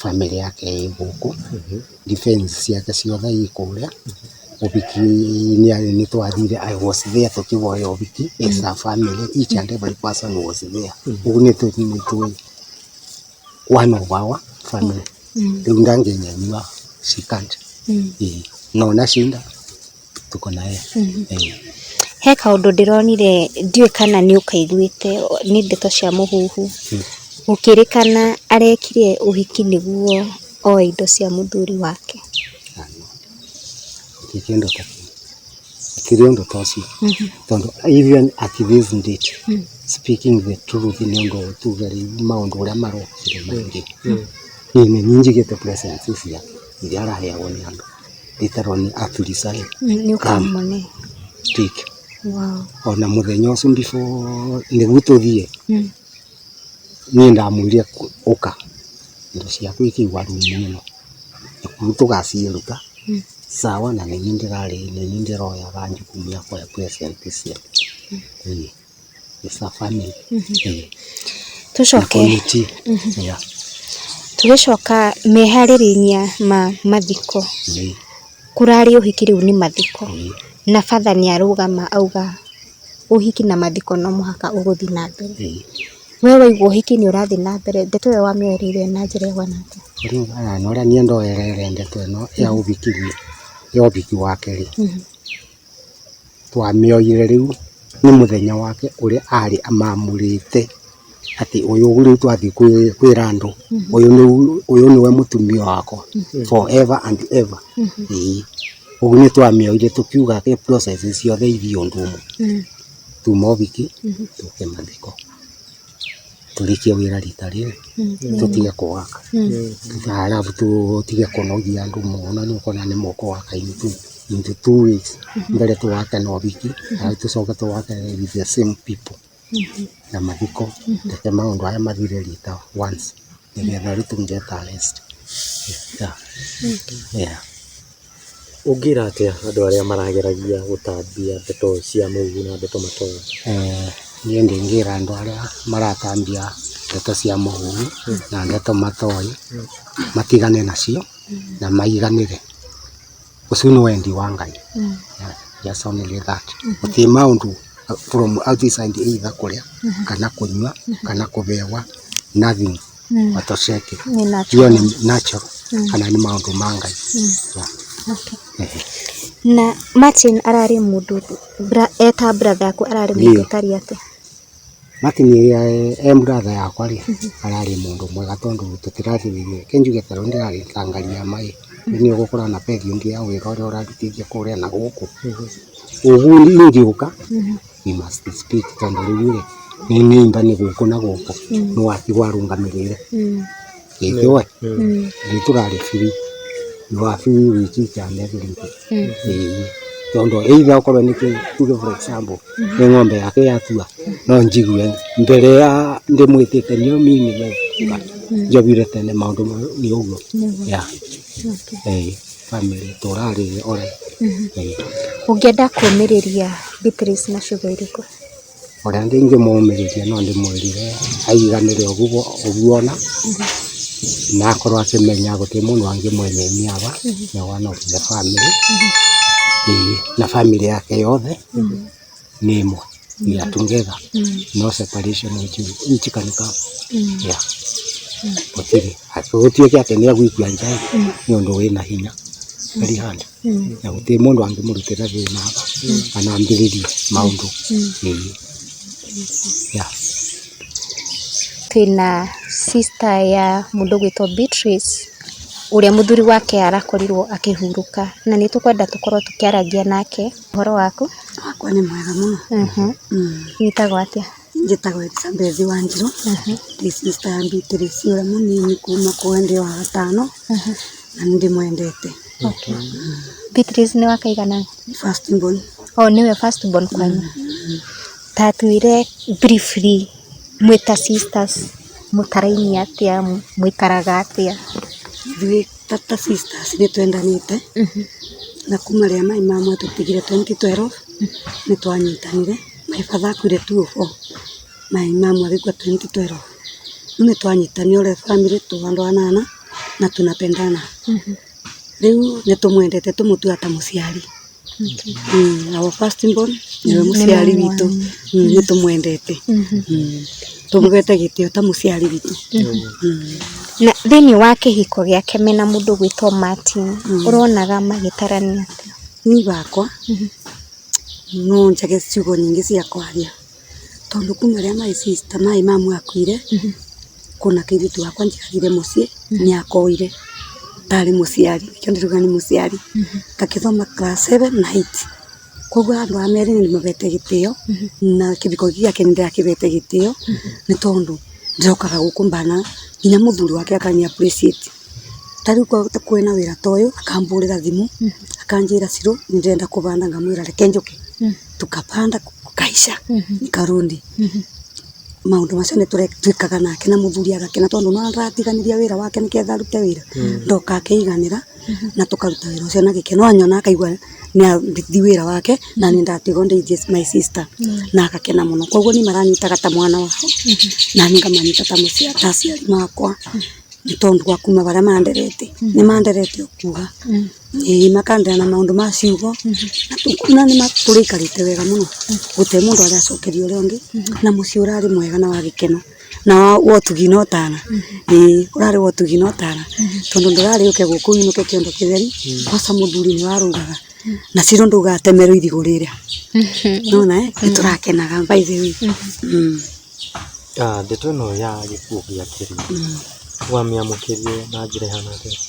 family yake ĩ gũkũ defense ciake ciothe ĩ kũrĩa ũbiki nĩ twathire I was there tũkĩvoya ũbiki as a family each and every person was there ũguo nĩ tũĩ one of our family rĩu ndangĩnyanyua she can't no na shinda tuko naye he kaũndũ ndĩronire ndiũĩ kana nĩ ũkaiguĩte nĩ ndeto cia mũhuhu gũkĩrĩkana arekire ũhiki nĩguo oe indo cia mũthuri wake kĩndũ ta kĩrĩndũ ta ũcio tondũ even at this date speaking the truth nĩ ũndũ tuge maũndũ ũrĩa marokire maingĩ nĩ njigĩte presence cia iria araheagwo nĩ andũ literally aturisai nĩ ũkamone take ona mũthenya ũcio before nĩguo tũthiĩ niĩ ndamwĩrire ũka indo ciaku ikĩigua rumu ĩno nĩguo tũgaciĩruta sawa na nĩ ndĩroyaga njukumu yakwa ya present cia it's a family tucoke tugicoka meharĩrĩria ma mathiko kurari ũhiki rĩu nĩ mathiko na father nĩ arũgama auga ũhiki na mathiko no mũhaka ũgũthiĩ na mbere wewe waigua ũhiki nĩ ũrathiĩ na mbere ndeto ĩyo wamĩoreire na njĩra ĩgana atĩa kũringana na ũrĩa niĩ ndoerere ndeto ĩno ya ũhiki wake rĩ twamĩoire rĩu nĩ mũthenya wake ũrĩa arĩ amamũrĩte ati ũyũ rĩu twathiĩ kwĩra andũ ũyũ nĩwe mũtumia wakwa forever and ever ũguo nĩ twamĩoire tũkiuga ke process ciothe ithiĩ ũndũ ũmwe tuma ũhiki tũke mathiko tũrĩkie wĩra rita rĩrĩ tũtige kũwaka arabu tũtige kũnogia andũ mũno nĩ ũkona nĩ moko waka-inĩ tu into 2 weeks mbere tũwake na ũhiki arabu tũcoke tũwake with the same people na mathiko reke maũndũ aya mathire rita once nĩgetha rĩu tũngĩeta rest ũngĩra atĩa andũ arĩa marageragia gũtambia ndeto cia mũhuhu na ndeto matoĩ niĩ ndingĩra andũ arĩa maratambia ndeto cia mũhuhu na ndeto matoĩ matigane nacio na maiganĩre ũcio nĩ wendi wa Ngai just only that gũtirĩ maũndũ from outside either kũrĩa kana kũnyua kana kũbewa nothing watosheke hiyo ni natural kana ni maũndũ ma Ngai na Martin ararĩ mũndũ eta brother yaku ararĩ mũndũ tari atĩa Martin brother yakwa rĩ ararĩ mũndũ mwega tondũ tũtirathiĩ kenjuge tarũ ndĩragĩtangaria mai nĩ ũgũkora na pethi ũngĩ ya wĩra ũrĩa ũrarutithia kũrĩa na gũkũ ũguo ingĩũka we must speak tondũ rĩu nĩ imba nĩ gũkũ na gũkũ nĩ watigwo arũngamĩrĩre gĩkĩwe nĩ tũrarĩ free you are free with each and everything tondo either okorwo ni tuge for example ni ng'ombe yake yatua no njigue mbere ya ndimwitite nio mimi njobire tene maundu ni uguo ya family torari ore Ungienda kumiriria Beatrice na shuga iriku? Oria ndingimumiriria no ndimwirire aiganire oguona na akorwo akimenya guti mundu angimwenyemia aba na one of the family na family yake yothe ni imwe we are together no separation ichikanika yeah gutiri gutioke ati ni agwikua njai ni undu wina hinya very hard na guti mundu angimurutira thina aba kana ambiririe maundu yeah. Twina sister ya mundu gwitwo Beatrice uria muthuri wake arakorirwo akihuruka na ni tukwenda tukorwo tukiaragia nake. Horo waku? Wakwa ni mwega muno. Witagwo atia? Njitagwo Elizabeth Wanjiru. Ndi sister ya Beatrice uria munini kuma kwende wa gatano na ndimwendete. Okay. Beatrice ni wakaigana? First born. Oh, niwe first born kwanyu. Tatuire briefly mwita sisters mutaraini atia mwikaraga atia? Ithuĩ tata sisters nĩ twendanĩte na kuma rĩa mai mamwe tũtigire 2012 nĩ twanyitanire. My father akuire 2004, mai mamwe agĩkua 2012. Nĩ twanyitanire ore family tu andu anana na tunapendana. Rĩu nĩ tũmwendete tũmũtua ta mũciari. Our first born niwe mũciari witũ, nĩ tũmwendete. Tumugete gĩtĩo ta mũciari witũ. Na thini wa kihiko giake mena mundu gwitwo Martin uronaga magitarania atia? Ni bakwa no njage ciugo nyingi cia kwaria tondu kuma ria my sister mai mamu akuire kuna kiritu wakwa njagire mucii ni akoire tari muciari kyo ndiruga ni muciari kakithoma class 7 na 8 koguo andu ameri ni mabete gitio na kibiko giake ni ndakibete gitio ni tondu ndokaga gukumbana ina muthuri wake akani appreciate tari kwena wira toyo akamburira thimu akanjira ciro ndenda kubanda ngamwira reke njuke tukapanda kukaisha nikarundi maundu macio nitwikaga nake na muthuri agakena tondu no aratiganiria wira wake niketha rute wira ndoka akeiganira na tukaruta wira ucio na gikeno anyona akaigua ni athi wira wake na ni ndatigo ndeithie my sister na akakena muno koguo ni maranyitaga ta mwana wao na ni ngamanyita ta muciari ta ciari makwa ni tondu gwa kuma baria manderete ni manderete okuga makandera na maundu ma ciugo na ni maturikarite wega muno gute mundu aria acokerio uria ungi na mucii urari mwega na wa gikeno na wotugi no tana urari wotugi no tana tondu ndurari uke guku inuke kiondo kitheri kosa muthuri ni warugaga na ciro ndugatemerwo ithigo riria nona niturakenaga by the way ndeto no ya gikuo giake wamiamukirie na njira ihana atia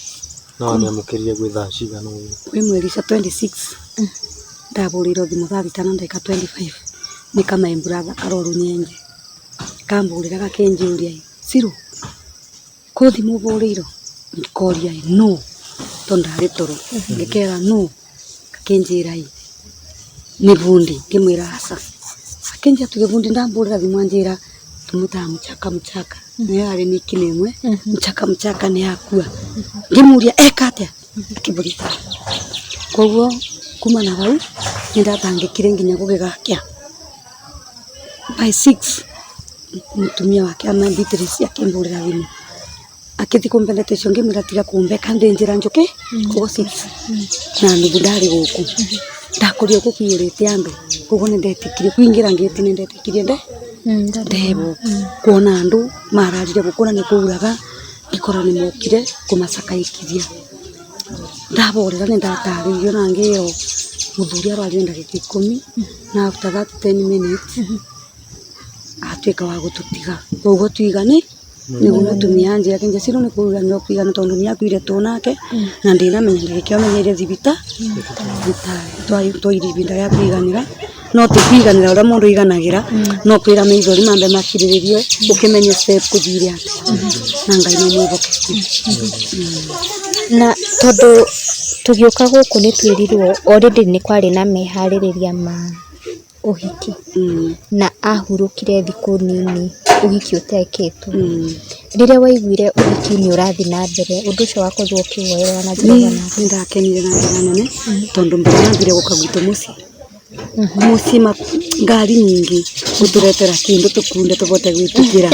na wamiamukirie gwi thaa cigana uguo kwi mweri ca 26 ndaburirwo thimu thaa 5:25 ni kama brother Karoru Nyenje kamburira gakenjuria Ciro ko thimu burirwo koria no tondari toro ngekera no kakenjira ni bundi kimwira asa akenja tugebundi ndamburira thimu anjira tumuta mchaka ni ari ni kinemwe mchaka ni akua ngimuria ekatia akiburita koguo kuma na bau ndatangikire nginya gugigakia by 6 mutumia wake ama Beatrice akimburira thimu akithi kumbendete cio ngimuratiga kumbeka ndenjira njuke koguo 6 na ndugu ndari guku ndakuria kukiurite andu koguo nindetikire kuingira ngiti nindetikire ndebo kuona andu mararire gukura ni kuuraga ikora ni mokire kumasakaikithia ndaborera ni ndataririo na ngiro muthuri ararire ndagika 10 na after that 10 minutes atweka wa gututiga koguo tuigane niguo mutumia anje akenja Ciro ni kuuga no kwigana tondu ni akuire tonake na ndinamenya ndagika amenyeire thibita twairi binda ya kwiganira no tukwiganira uria mundu iganagira no kwira maithori mambe makiriririe ukimenye step kuthire atia na ngai no mwiboke na tondu tugioka guku ni twirirwo already ni kwari na mehaririria ma uhiki na ahurukire thiku nini uhiki uteketwo riria waiguire uhiki ni urathi na mbere undu ucio wakorwo kiwoerwa na njira na ndakenire na njira nene tondu mbere gukagwito muci ngari nyingi guturetera kindu tukunde tubote gwitukira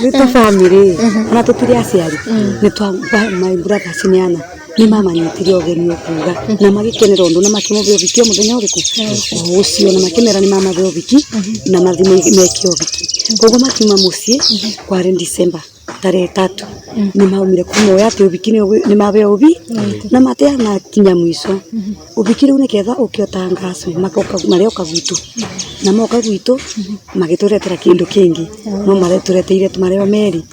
Rita family ona tutiri aciari ni twa my brother siniana ni mama nyitirio geni okuga na magikenera undu na makimubio bikio muthenya uriku ucio na makemera ni mama beo biki na mathime mekio biki kogo makiuma mucie kwari December tarehe 3 ni maumire kumoya ati ubiki ni mabe ubi na matea na kinya mwiso ubiki riu niketha ukiotangaswe makoka mario kagwitu na moka gwitu magituretera kindu kingi no maretureteire tumareo meri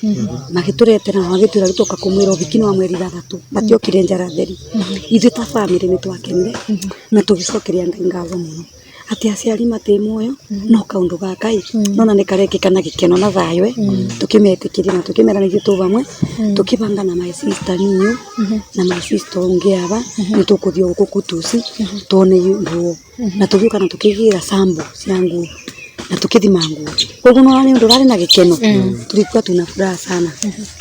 magituretera magitwira gutoka kumwira ubiki ni wa mweri 3 batiokire njara theri ithu ta family ni twakenire na tugicokeria Ngai ngatho muno ati aciari mate moyo no kaundu ga Ngai nona ni karekekana gikeno na thaywe tukimetikiria na tukimera ni gitu bamwe tukibanga na my sister niyo na my sister ungiaba ni tukuthio guku kutusi tone yuo na tugiuka na tukigira sambo ciangu na tukithima nguo koguo no ni ndurari na gikeno tulikuwa tuna furaha sana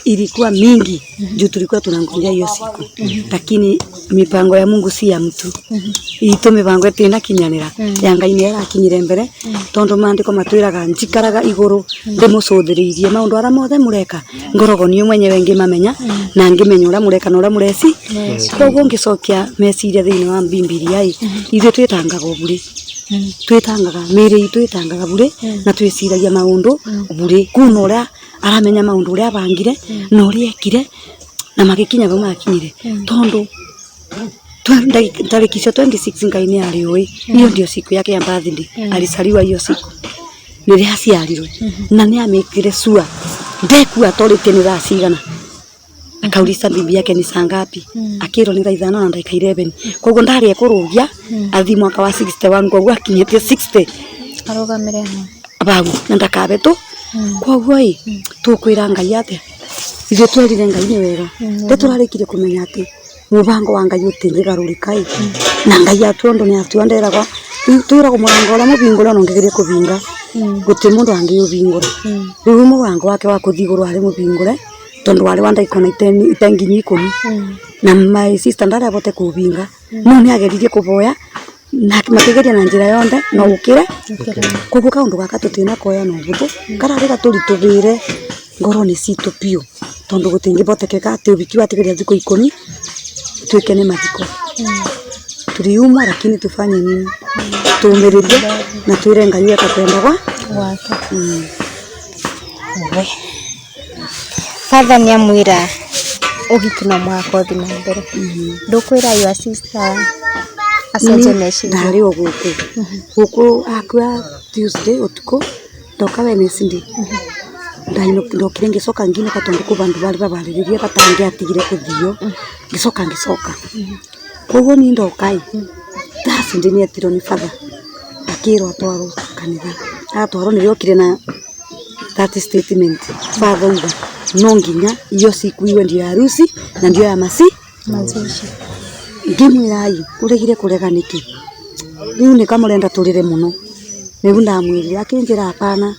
ilikuwa mingi juu tulikuwa tunangoja hiyo siku lakini mipango ya Mungu si ya mtu ito mipango etina kinyanira ya Ngai ni arakinyire mbere tondu mandiko matwiraga njikaraga iguru ndimucuthiriirie maundu ara mothe mureka ngorogo ni mwenyewe ngimamenya na ngimenya ura mureka na ura mureci koguo ngicokia meciria thiini wa Biblia ithu twitangaga buri twitangaga miri twitangaga buri na twiciragia maundu buri kuno ura aramenya maundu ura bangire na uri ekire na magikinya bau makinyire tondu tariki 26 Ngai ni arioi hiyo ndio siku yake ya birthday alisaliwa hiyo siku nili aciarirwe na ni amekire sua ndeku atorite ni racigana akaulisa bibi yake ni sangapi akiro ni raithana na ndaka 11 koguo ndari ekurugia athi mwaka wa 61 koguo akinyete 60 arogamire babu na ndakabeto koguo tukwira Ngai ate ithu twerire Ngai ni wega teturarikire kumenya ati mubango wa Ngai utingigarurika na Ngai atuondo ni atuonderagwa twira kumurango la mubingura no ngigerie kubinga guti mundu angi ubingura riu mubango wake wa kuthiguru ari mubingure tondu wale wanda ikona itengi 10 na my sister ndara abote kubinga no ni ageririe kuboya na makigeria na njira yonde no ukire kuvuka undu gaka tutina koya no buto kararega turi tubire ngoro ni situ pio tondu gutingibotekeka ati ubiki watigeria thiko 10 twekene mathiko turiuma lakini tufanye nini tuumiririe na twire Ngai atatendagwa wake Father ni amwira uhiki no mwako thina mbere ndukwira your sister acenje meshi ndari guku akwa Tuesday utuko ndoka Wednesday ndokire ngicoka ngine katondu ku bandu bari babariririe batangi atigire kuthio ngicoka koguo ni ndokai tasi ndini atiro ni Father akiro atwaro kanitha atwaro ni yokire na that statement Father uga no nginya iyo siku iwe ndio harusi na ndio ya mazishi ngimwirai uregire kurega niki riu ni kamurenda turire muno niu ndamwirire akinjira hapana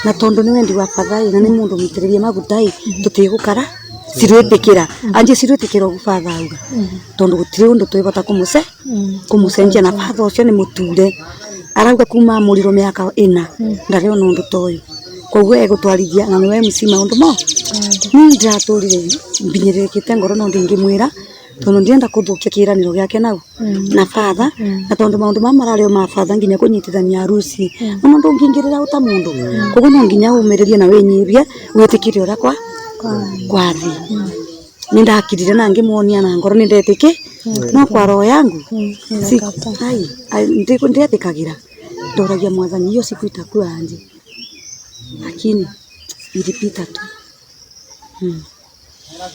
na tondu ni wendi wa Father na ni mundu mitiririe magutai tutigukara sirwetekera anje sirwetekera Father uga tondu gutire undu twibota kumucenjia na Father ucio ni muture arauga kuma muriro miaka 4 ndari ona undu toyo koguo egutwarithia na niwe MC maundu mo ni ndaturire mbinyirekete ngoro no ndingimwira tondu ndienda kuthukia kiraniro giake nau na Father na tondu maundu marareo ma Father nginya kunyitithania harusi no ndungingirira uta mundu koguo no nginya umiririe na wenyibie witikire ura kwa thi ni ndakirire na ngimuonia na ngoro ni ndetike no kwa roho yangu ndiko ndetikagira ndoragia mwathani hiyo siku itakuwa anje lakini ilipita tu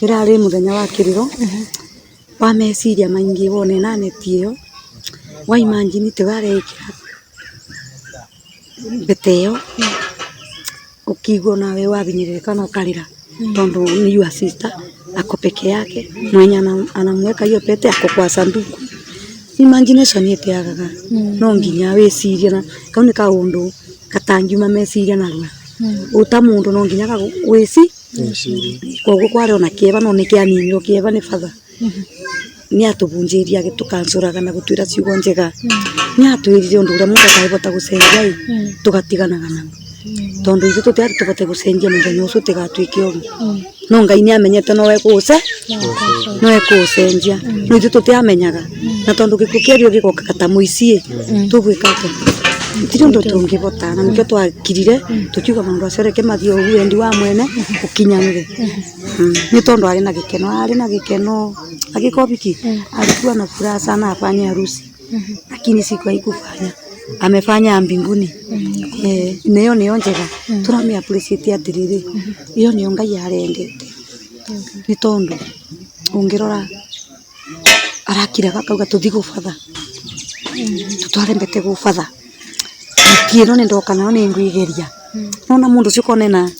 irari muthenya wa kiriro wa meciria maingi wone na neti iyo wa imagine te warekira beteo ukigwo nawe wabinyirika na ukarira tondu ni your sister ako peke yake, mwenye anamweka hiyo pete ako kwa sanduku. Imagination yeteagaga no nginya weciria na kau ni kaundu katangiuma meciria narua uta mundu no nginya weci koguo kwari ona kieba no nikianinyo kieba ni father ni atubunjiria gitukansuraga na gutwira ciugo njega ni atwirire undu uria mundu akaibota gucenjia tugatiganaga na tondu ithu tutari tubote gucenjia muthenya ucio tigatwike oru no Ngai ni amenyete no ekucenjia no ithu tutiamenyaga na tondu gikuo kiario gigoka kata muici tugwika atia itiri undu tungibota na nikio twakirire tukiuga maundu acio reke mathie ugu endi wa mwene ukinyanire ni tondu ari na gikeno agikobiki alikuwa na furaha sana afanye harusi lakini siku haikufanya amefanya mbinguni niyo njega turami appreciate atiriri iyo niyo Ngai arendete ni tondu ungirora arakiraga kauga tuthi gubadha tutware mbete gubadha kiro ni ndoka nayo ni ngwigeria nona mundu cio konena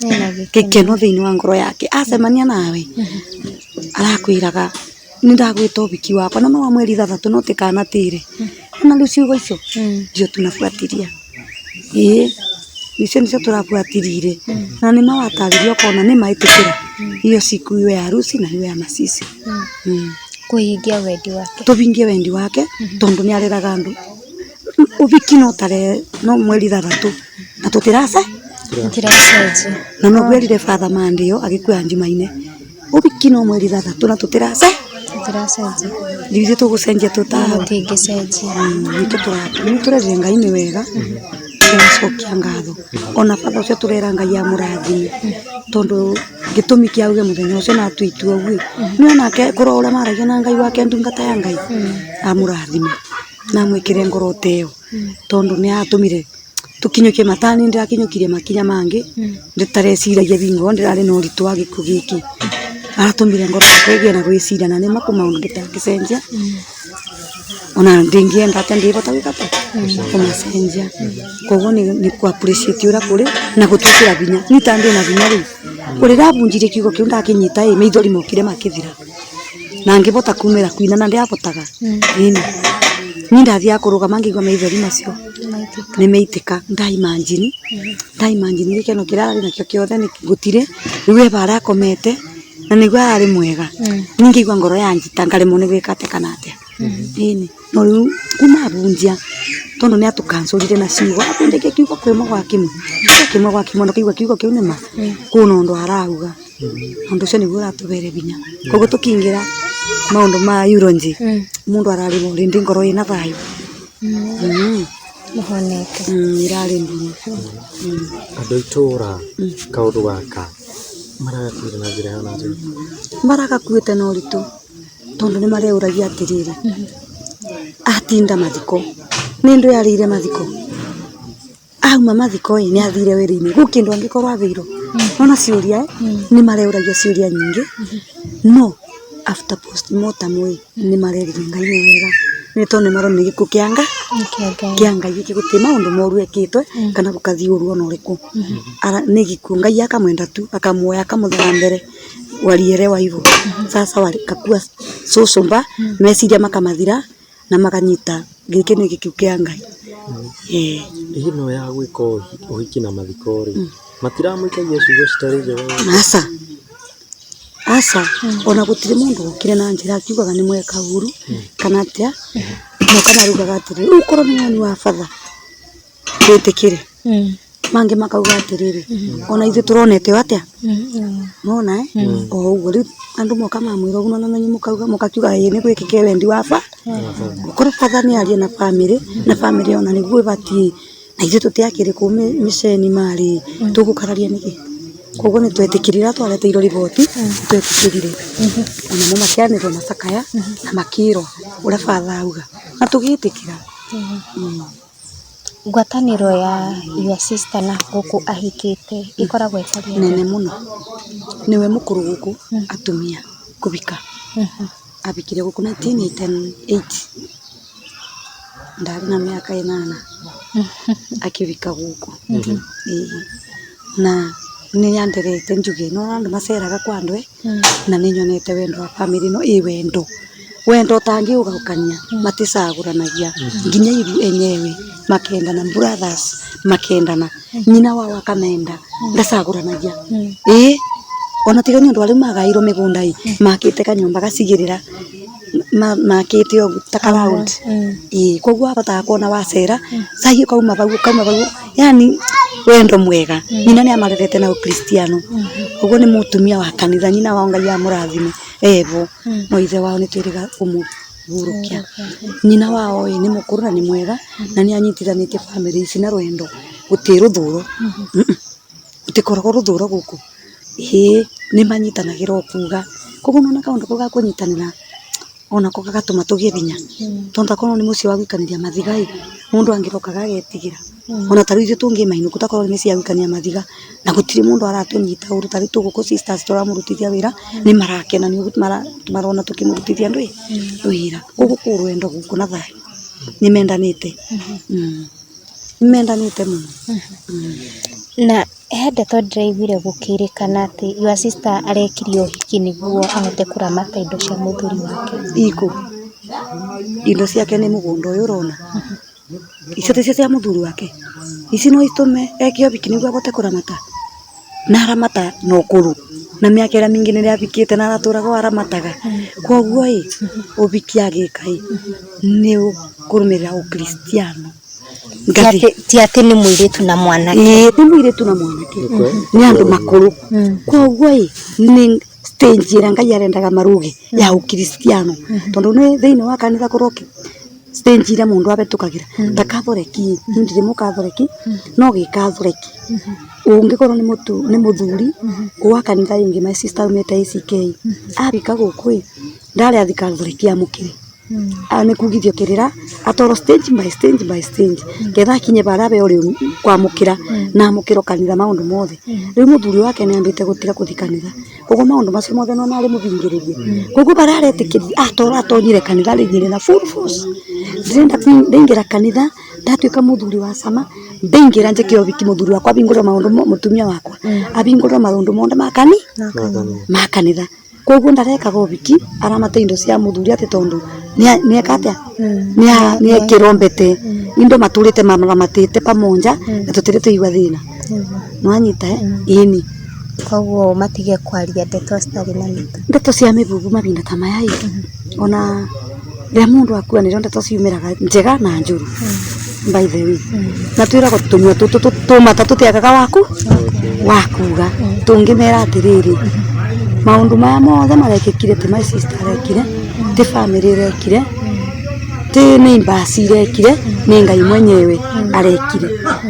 gikeno thiini wa ngoro yake acemania nawe arakwiraga ni ndagwita ubiki wakwa na no mweri 3 no tikanatire na riu ciugo icio ndio tunafuatilia nicio turafuatirire na ni mawataririo kona ni maitikira hiyo siku iwe ya harusi na iwe ya masisi kuhingia wendi wake tuvingie wendi wake tondu ni areraga andu ubiki no mweri 3 na tutirace na no gwerire father mandio agikuya njimaine ubiki no mweri 3 na tutirace Ndizi tugucenjia tutingicenjia ni turerire Ngai ni wega turacokia ngatho ona father ucio turera Ngai amurathime tondu gitumi kiauge muthenya ucio na twitua ugu ni onake ngoro uria maragia na Ngai wake ndungata ya Ngai amurathime na mwikire ngoro teo tondu ni atumire tukinyukie matani ndirakinyukirie makinya mangi nditareciiragia bingo ndirari no ritu wa gikuo giki aratumire ngoro yakwe na gwiciria na ni makumaundu nditakicenjia ona ndingienda ati ndibota wikata kumacenjia koguo ni ku appreciate ura kuri na gutwikira binya ni tandi na binya ri kuri rabunjire kiugo kiu ndakinyita meithori mokire makithira na ngibota kumira kuina na ndiabotaga ni ndathia kurugama ngigwa meithori macio ni meitika ndaimagine gikeno kirari nakio kiothe ni gutire riu bara komete na nigwa ari mwega ningigwa ngoro yanjita ngaremo ni gwikate kana atia no riu kuma bunjia tondu ni atukansurire na ciugo akundike kiugo kwimo gwa kimwe no kiugo kiu ni ma kuna undu arauga undu cio niguo uratubere binya koguo tukingira maundu ma euronji mundu arari mo rindi ngoro ina thayo muhoneke irari mburu andu itura kaundu gaka maragakuire na njira yana njega maragakuite na uritu tondu ni mareuragia atiriri atinda mathiko ni ndu yarire mathiko auma mathiko ni athire wiri-ini gukindu angikorwo athiro ona ciuria ni mareuragia ciuria nyingi no after postmortem ni marerire Ngai ni wega ni tondu marone gikuo kianga giki guti maundu moru ekitwe kana gukathi uru ona uriku ni gikuo Ngai akamwenda tu akamuoya akamuthara mbere wariere wa hivyo sasa wakakua sociomba meciria makamathira na makanyita giki ni gikuo kia Ngai no ya gwika uhiki na mathiko ri matiramuikagia ciugo citari njega asa ona gutire mundu ukire na njira akiugaga ni mweka uru kana atia no kana rugaga atiri ukoro ni mwani wa father witikire mange makauga atiriri ona ithu turonete atia mona o uguo riu andu moka mamwira uguo na menye mukakiuga ni gwikike wendi wa ukoro father ni aria na family ona niguo batie na ithu tutiakire ku miceni mari tugukararia niki koguo ni twetikirira twareteirwo riboti twetikirire ona mo makianirwo macakaya na makirwo uria father auga na tugitikira ngwataniro ya your sister na guku ahikite ikoragwo itaria nene muno niwe mukuru guku atumia kubika abikire guku 1988 ndari na miaka 8 akibika guku na ni yanderete njuge no andu maceraga kwa ndwe na ni nyonete wendo wa family no wendo tangi ugaukania matisaguranagia nginya iru enyewe makendana brothers makendana nyina wao akamenda ndasaguranagia ona tiga ni andu ari magairo migunda makite kanyumba gacigirira makite o takaraund koguo abata kuona wacera sai kauma bau yani wendo mwega nyina ni amarerete na ukristiano koguo ni mutumia wa kanitha nyina wao Ngai amurathime evo no ithe wao ni twiriga umugurukia nyina wao ni mukuru na ni mwega na ni anyitithanite family ici na rwendo gutiruthuro gutikoragwo ruthuro guku ni manyitanagira okuga koguo nona kaundu kuga kunyitanira ona ko gagatuma tugie binya tonta kono ni mucio wa gwikaniria mathiga mundu angiroka gagetigira ona tari ithu tungi mainu kutakorwo ni cia gwikania mathiga na gutiri mundu aratunyita uru tari tuguko sisters turamurutithia wira ni marakena ni marona tukimurutithia ndwi wira koguo kurwendo guku na thai ni mendanite mendanite muno na hende to ndiraiguire gukirikana ati your sister arekirio hiki niguo ahote kuramata indo cia muthuri wake iko indo ciake ni mugunda uyu urona icio cia muthuri wake ici no itume ekio hiki niguo ahote kuramata na aramata no kuru na miaka ira mingi ni afikite na araturaga aramataga koguo ubiki agika ni kurumira ukristiano ti ati ni muiritu na mwanake ni muiritu na mwanake ni andu makuru koguo ni stage ira Ngai arendaga maruge ya ukristiano tondu ni thiini wa kanitha kuroki stage ira mundu abetukagira ta kathoreki ndiri mukathoreki no gikathoreki ungikorwo ni muthuri wa kanitha ingi my sister umete ACK abika guku ndari athikathoreki amukire ni kugithio kirira atoro stage by stage by stage ketha kinye barabe uri kwamukira na mukiro kanitha maundu mothe riu muthuri wake ni ambite gutira kuthikanitha koguo maundu macio mothe no nari muthingiririe koguo bararetikiri atonyire kanitha ringire na full force ndenda ndingira kanitha ndatuika muthuri wa sama ndingira njekio biki muthuri wakwa bingura maundu mutumia wakwa abingura maundu mothe makanitha koguo ndareka gobiki aramate indo cia muthuri ati tondu ni ekatia ni ekirombete indo maturite maramatite pamoja na tutirite igwa thina no anyita ini koguo matige kwaria ndeto citari na mito ndeto cia mibubu mabinda ta maya ona ria mundu akua ni ndeto ciumiraga njega na njuru by the way na twiragwo tutumia tumata tutiagaga wakuga tungimera atiriri maundu maya mothe marekikire ti my sister arekire ti family arekire ti ni mbasi arekire ni Ngai mwenyewe arekire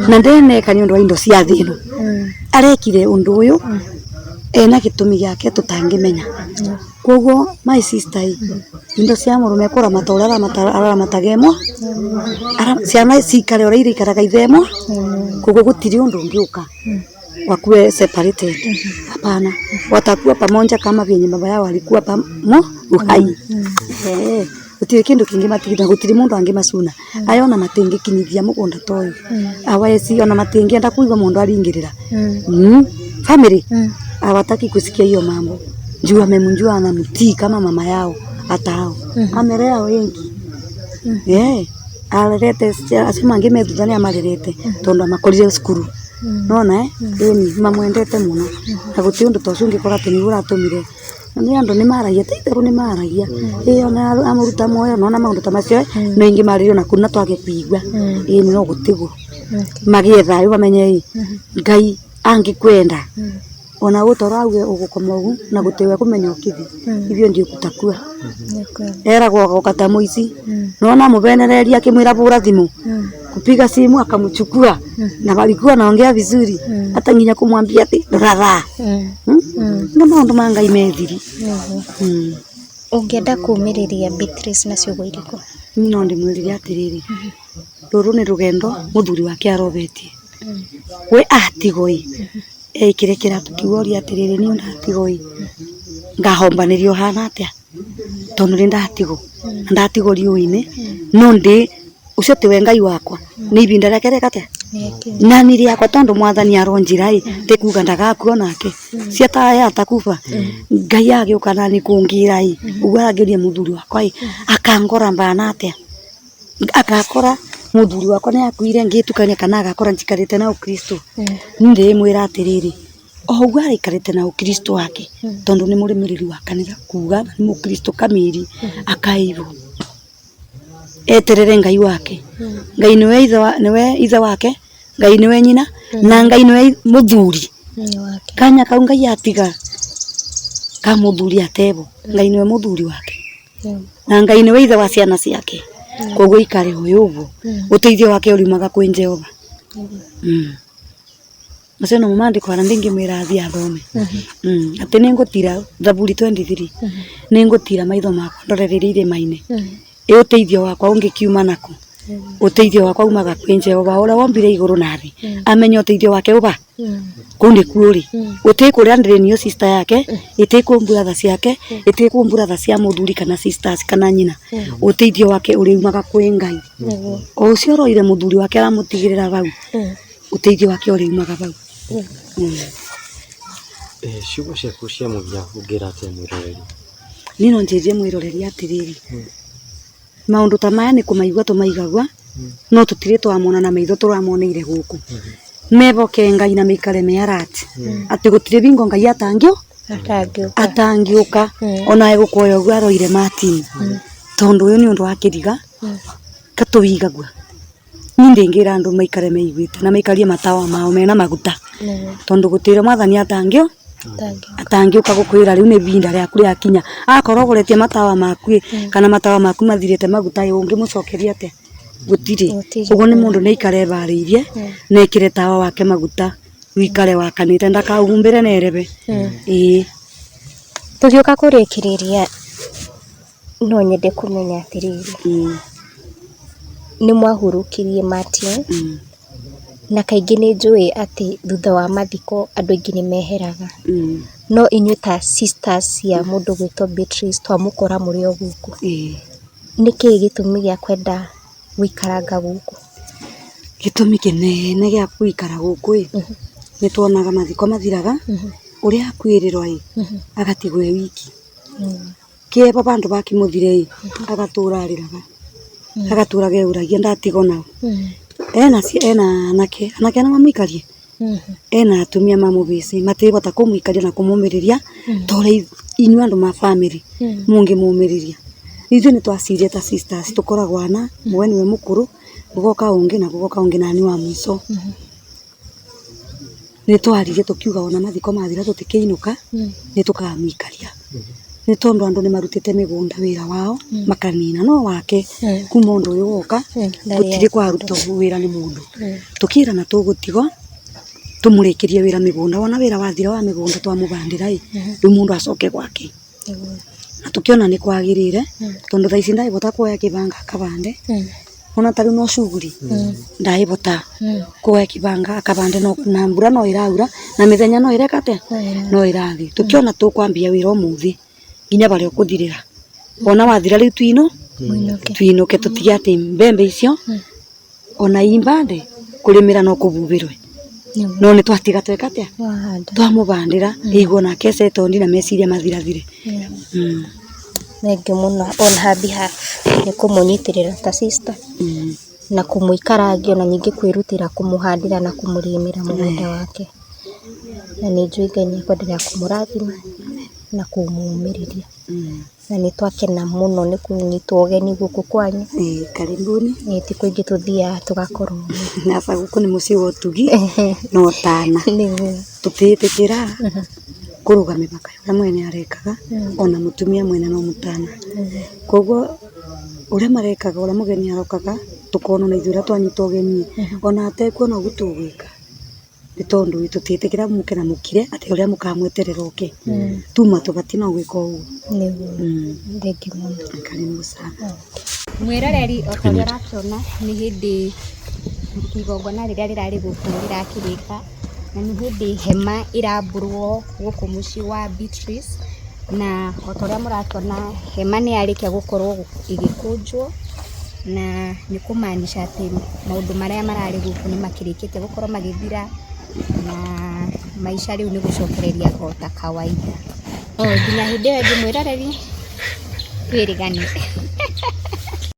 na ndeneka ni undu wa indo cia thino arekire undu uyu ena gitumi giake tutangimenya koguo my sister indo cia murume kuramata uria aramatagemo ciana cikare uria irikaraga ithemo koguo gutiri undu ungiuka wakuwe separated hapana watakuwa pamoja kama vyenye baba yao walikuwa uhai gutiri kindu kingi matigida gutiri mundu angimacuna ayona matingi kinyithia mugunda toyo awesi ona matingi enda kuigwa mundu aringirira family awataki kusikia hiyo mambo juu amemjua anamtii kama mama yao atao amelea wengi alerete asema angimethudhania amarerete tondu amakorire skuru nona ni mamwendete muno na guti undu tocu ngikora tini uratumire ni andu ni maragia tetheru ni maragia ona amuruta moyo nona maundu ta macio no ingi maririo na kuna twage kuigwa ni no gutigo magietha yu bamenye Ngai angikwenda ona utoro auge ugukoma ugu na gutiwe kumenya ukithi ithio ndio kutakua era gukata muici nona mubenereria akimwira bura thimu kupiga simu akamchukua na walikuwa naongea vizuri hata nginya kumwambia ati rara ndio maundu ma Ngai methiri ungienda kumiriria Beatrice na ciugo iriko ni no ndimwiriria atiriri ruru ni rugendo muthuri wake arobetie we atigoi kirekera tukiworia atiriri ni ndatigoi ngahombanirio hana atia tondu ndatigo ndatigo riuini no ndi ucio ti we Ngai wakwa ni ibinda rĩake rĩkate na niri yakwa tondu mwathani aronjira ti kuga ndagakuo nake ciata ya takufa Ngai agiuka nani kungira uguo arangiria muthuri wakwa akangora mbana atia agakora muthuri wakwa ni akuire ngitukania kana agakora njikarite na Ukristo ndi mwira atiriri oguo arikarite na Ukristo wake tondu ni muremereri wa kanitha kuga ni Mukristo kamiri akairu eterere Ngai wake Ngai niwe ithe wake Ngai niwe nyina na Ngai niwe muthuri kanya kau Ngai atiga ka muthuri atebo Ngai niwe muthuri wake na Ngai niwe ithe wa ciana ciake koguo ikare hoyo uguo uteithio wake ulimaga kwi Jehova Macio no mandiko ara ndingi mwira athia athome ati ningutira Zaburi 23 ningutira maitho makwa ndorereire irima-ini uteithio wakwa ungikiuma naku uteithio wakwa umaga kwi Jehova ora wombire iguru na thi amenya uteithio wake uba kundi kuuri utikuria ndirenio sister yake itikumbura tha ciake itikumbura tha cia muthuri kana sisters kana nyina uteithio wake uriumaga kwi Ngai ucio roire muthuri wake aramutigirira bau uteithio wake uriumaga bau ciugo ciaku cia muthia ungira atia mwiroreri nino njeje mwiroreri atiriri maundu ta maya ni kumaigua tumaigagua no tutire twamona na maitho turamoneire guku meboke Ngai na mikare mearati ati gutire bingo Ngai atangiuka ona egukoya ugu aroire Martin tondu uyu ni undu wa kiriga katuigagua ni ndingira andu maikare meiguite na maikarie matawa mao mena maguta tondu gutire mwathani atangiuka gukwira riu ni binda riaku riakinya akorwo uguretie matawa maku kana matawa maku mathirite maguta ungi mucokeria ate gutire uguo ni mundu ni ikare bariirie na ikire tawa wake maguta wikare wakanite ndakaumbire nerebe tugiuka kurikiriria no nyende kumenya atiriri ni mwahurukirie Martin na kaingĩ nĩ njũĩ atĩ thutha wa mathiko andũ aingĩ nĩ meheraga no inyuĩ ta sisters cia mũndũ gwĩtwo Beatrice twamũkora mũrĩ o gũkũ nĩkĩ gĩtũmi gĩa kwenda gũikaranga gũkũ gĩtũmi kĩnene gĩa gũikara gũkũ nĩ tuonaga mathiko mathiraga ũrĩa akuĩrĩrwo agatigwo wiki kĩeba bandu bakimũthire agatũra arĩraga agatũra geuragia ndatigo nao ena anake na mamwikarie ena atumia mamubisi matibota kumwikaria na kumumiriria tore inyu andu ma family mungi mumiriria ithu ni twasirie ta sisters tukoragwo ana mwe niwe mukuru gugoka ungi nani wa mwiso ni twaririe tukiuga ona mathiko mathira tutikiinuka ni tukamwikaria ni tondu andu ni marutite migunda wira wao makanina no wake kuma undu uyu woka gutire kwaruta wira ni mundu tukira na tugutigo tumurikirie wira migunda wona wira wathira wa migunda twamubandira riu mundu acoke gwake na tukiona ni kwagirire tondu thaici ndaibota kuoya kibanga akabande ona tari no shuguri ndaibota kuoya kibanga akabande no na mbura no iraura na mithenya no irekate no irathi tukiona tukwambia wira umuthi nginya bari ukuthirira ona wathira riu twinuke tutige ati mbembe icio ona imbande kurimira no kububirwe no ni twatiga twekatia twamubandira igwo na kese tondi na meciria mathirathire Thank you muno on her behalf ni kumunyitirira ta sister na kumuikaragio na nyingi kwirutira kumuhandira na kumurimira mugunda wake na ni njui Ngai ni kwenderea kumurathima na kumumiriria na ni twakena muno ni kunyitwo ugeni guku kwanyu karibuni ni tiku ingi tuthia tugakorwo na fa guku ni muci wa utugi no tana tutitikira kuruga mipaka ya mwene arekaga ona mutumia mwene no mutana koguo uria marekaga uria mugeni arokaga tukona na ithura twanyitwo ugeni ona atekuona gutugwika ni tondu tutitikira mukena mukire ati uria mukamweterera uke tuma tubatina gwika uguo thank you muno karibu sana mwiroreri okorwo rakiona ni hindi igongona riria rirari guku rirakirika na ni hindi hema iramburwo guku muci wa Beatrice na otoria murakiona hema ni yarikia gukorwo igikunjwo na nĩ kũmaanisha atĩ maũndũ marĩa mararĩ gũkũ nĩ makĩrĩkĩte gũkorwo magĩthira na maisha rĩu nĩ gũcokereria o ta kawaida. Nginya hĩndĩ ĩyo ĩngĩ mwĩroreri twĩrĩganie.